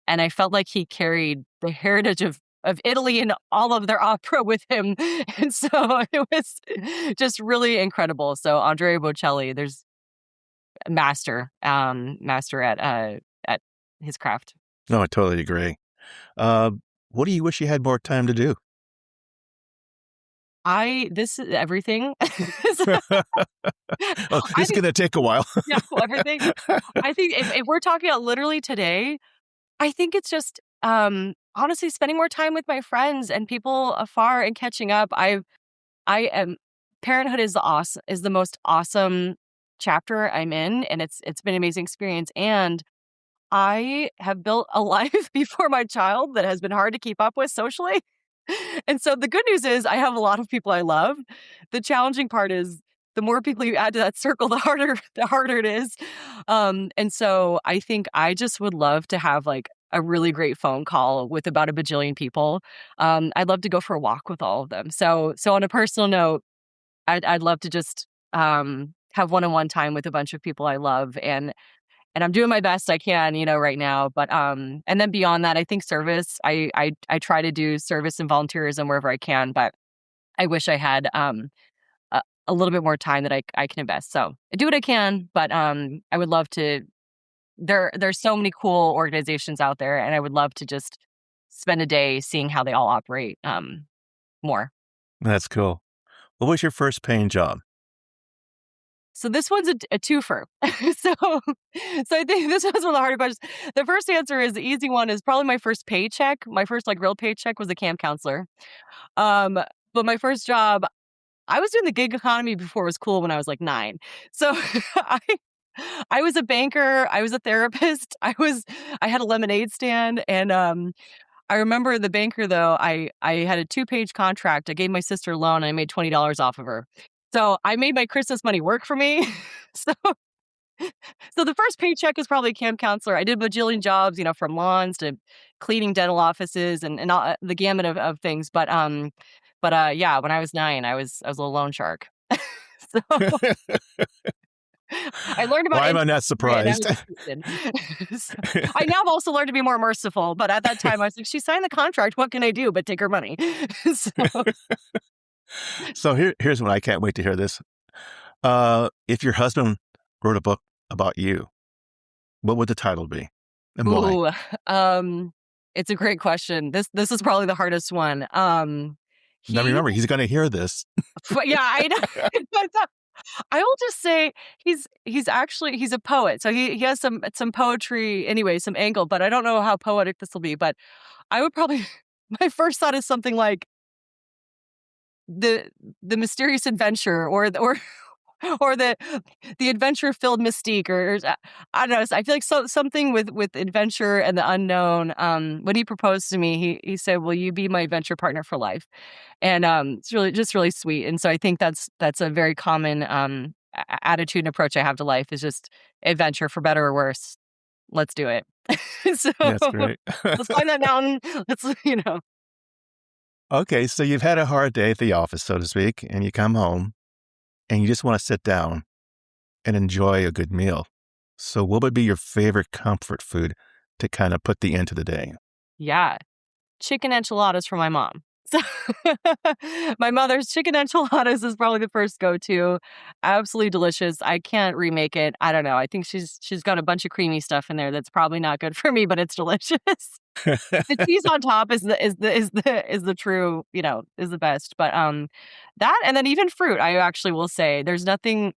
And I felt like he carried the heritage of Italy and all of their opera with him. And so it was just really incredible. So Andrea Bocelli, there's a master at his craft. No, I totally agree. What do you wish you had more time to do? This is everything. This is going to take a while. Yeah, everything. I think if we're talking about literally today, I think it's just honestly spending more time with my friends and people afar and catching up. Parenthood is the most awesome chapter I'm in, and it's been an amazing experience. And I have built a life before my child that has been hard to keep up with socially. And so the good news is I have a lot of people I love. The challenging part is the more people you add to that circle, the harder it is. And so I think I just would love to have like a really great phone call with about a bajillion people. I'd love to go for a walk with all of them. So on a personal note, I'd love to just have one-on-one time with a bunch of people I love. And I'm doing my best I can, right now. But and then beyond that, I think service. I try to do service and volunteerism wherever I can, but I wish I had a little bit more time that I can invest. So I do what I can, but I would love to. There's so many cool organizations out there, and I would love to just spend a day seeing how they all operate more. That's cool. What was your first paying job? So this one's a twofer. so so I think this was one of the harder questions. The first answer is the easy one is probably my first paycheck. My first like real paycheck was a camp counselor. Um, but my first job, I was doing the gig economy before it was cool when I was like 9. So I I was a banker, I was a therapist, I had a lemonade stand, and I remember the banker though, I had a 2-page contract. I gave my sister a loan and I made $20 off of her. So I made my Christmas money work for me. so so the first paycheck was probably camp counselor. I did a bajillion jobs, from lawns to cleaning dental offices and all, the gamut of things. But yeah, when I was 9, I was a little loan shark. So I learned about Why am I interest not rate and I surprised? was interested. So I now have also learned to be more merciful, but at that time I was like, she signed the contract. What can I do but take her money? So So here's what I can't wait to hear this. If your husband wrote a book about you, what would the title be and why? ooh, it's a great question. This is probably the hardest one. Now He remember, he's going to hear this. but yeah, I know. But, I will just say he's a poet. So he has some poetry anyway, some angle, but I don't know how poetic this will be. But I would probably my first thought is something like the the mysterious adventure or the adventure filled mystique or I don't know. I feel like something with adventure and the unknown. When he proposed to me, he said, "Will you be my adventure partner for life?" And it's really sweet. And so I think that's a very common attitude and approach I have to life is just adventure for better or worse. Let's do it. So That's great. let's climb that mountain. Let's. Okay, so you've had a hard day at the office, so to speak, and you come home and you just want to sit down and enjoy a good meal. So what would be your favorite comfort food to kind of put the end to the day? Yeah, chicken enchiladas for my mom. So my mother's chicken enchiladas is probably the first go-to. Absolutely delicious. I can't remake it. I don't know. I think she's got a bunch of creamy stuff in there that's probably not good for me, but it's delicious. The cheese on top is the true, is the best. But that and then even fruit, I actually will say there's nothing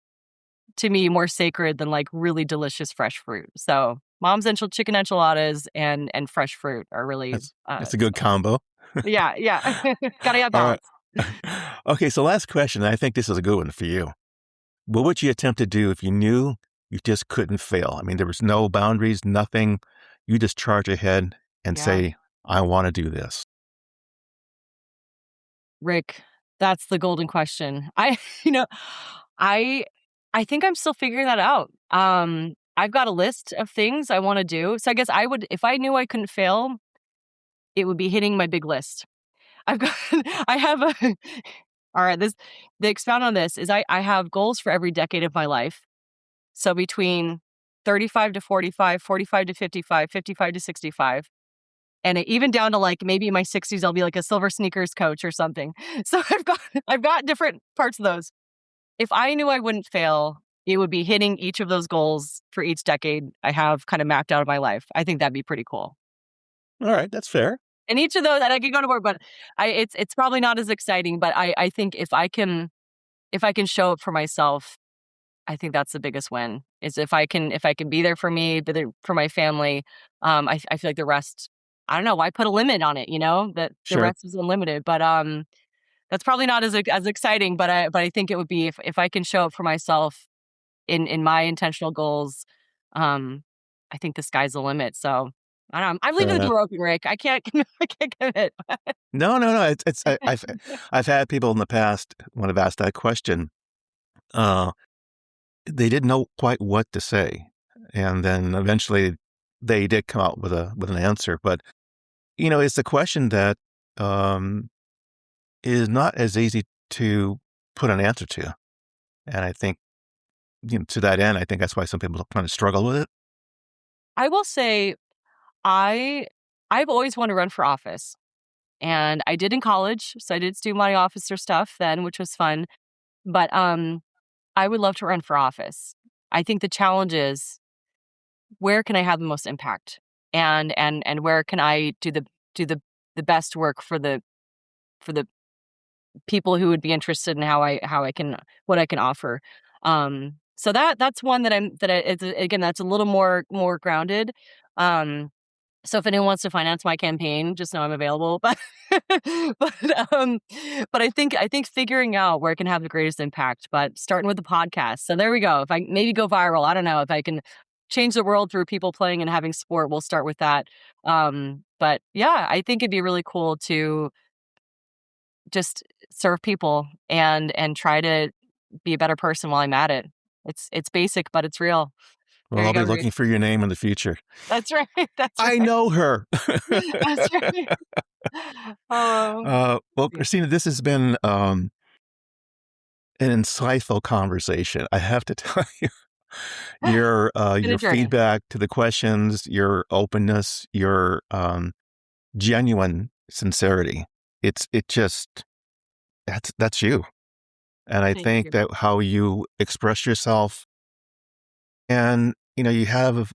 to me more sacred than like really delicious fresh fruit. So mom's chicken enchiladas and fresh fruit are really That's a good combo. yeah, yeah. Gotta have All right. balance. Okay, so last question. I think this is a good one for you. What would you attempt to do if you knew you just couldn't fail? I mean, there was no boundaries, nothing. You just charge ahead and Yeah. say, I want to do this. Rick, that's the golden question. You know, I I think I'm still figuring that out. I've got a list of things I want to do. So I guess I would if I knew I couldn't fail, it would be hitting my big list. I've got I have a all right, this the expound on this is I have goals for every decade of my life. So between 35 to 45, 45 to 55, 55 to 65. And even down to like maybe in my 60s, I'll be like a silver sneakers coach or something. So I've got different parts of those. If I knew I wouldn't fail, it would be hitting each of those goals for each decade I have kind of mapped out of my life. I think that'd be pretty cool. All right, that's fair. And each of those, and I could go to work, but it's probably not as exciting. But I think if I can show up for myself, I think that's the biggest win. Is if I can be there for me, be there for my family. I feel like the rest. I don't know why put a limit on it. That the Sure. rest is unlimited. But that's probably not as exciting. But I think it would be if I can show up for myself in my intentional goals. Um, I think the sky's the limit. So I don't know. I'm Fair leaving the enough. door open, Rick. I can't. I can't commit. No, no, no. I've had people in the past when I've asked that question, uh, they didn't know quite what to say, and then eventually they did come out with an answer. But it's a question that um, is not as easy to put an answer to, and I think to that end, I think that's why some people kind of struggle with it. I will say I've always wanted to run for office. And I did in college, so I did student body officer stuff then, which was fun. But I would love to run for office. I think the challenge is where can I have the most impact, and where can I do the best work for the people who would be interested in how I can what I can offer. So that's one it's, again, that's a little more grounded. So if anyone wants to finance my campaign, just know I'm available. But um, but I think figuring out where it can have the greatest impact, but starting with the podcast. So there we go. If I maybe go viral, I don't know if I can change the world through people playing and having sport. We'll start with that. But yeah, I think it'd be really cool to just serve people and try to be a better person while I'm at it. It's basic, but it's real. Well, There you I'll go, be Ruth. looking for your name in the future. That's right. That's I right. know her. That's right. Oh, Well, yeah. Kristina, this has been an insightful conversation. I have to tell you, your Been a journey. feedback to the questions, your openness, your genuine sincerity. It just that's you. And I Thank think you. that how you express yourself, and you have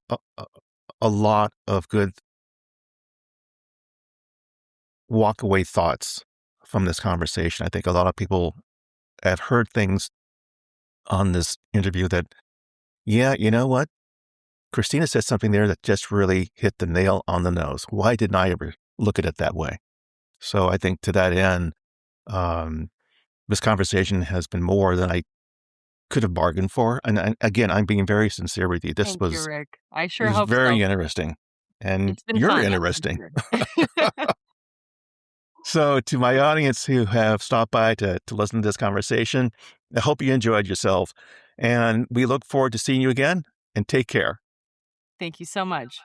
a lot of good walk away thoughts from this conversation. I think a lot of people have heard things on this interview that, yeah, you know what? Kristina said something there that just really hit the nail on the nose. Why didn't I ever look at it that way? So I think to that end, um, this conversation has been more than I could have bargained for. And again, I'm being very sincere with you. This Thank you, was Rick. I it sure was hope very so. interesting, and It's been you're fun, that's for interesting. sure. So to my audience who have stopped by to listen to this conversation, I hope you enjoyed yourself, and we look forward to seeing you again, and take care. Thank you so much.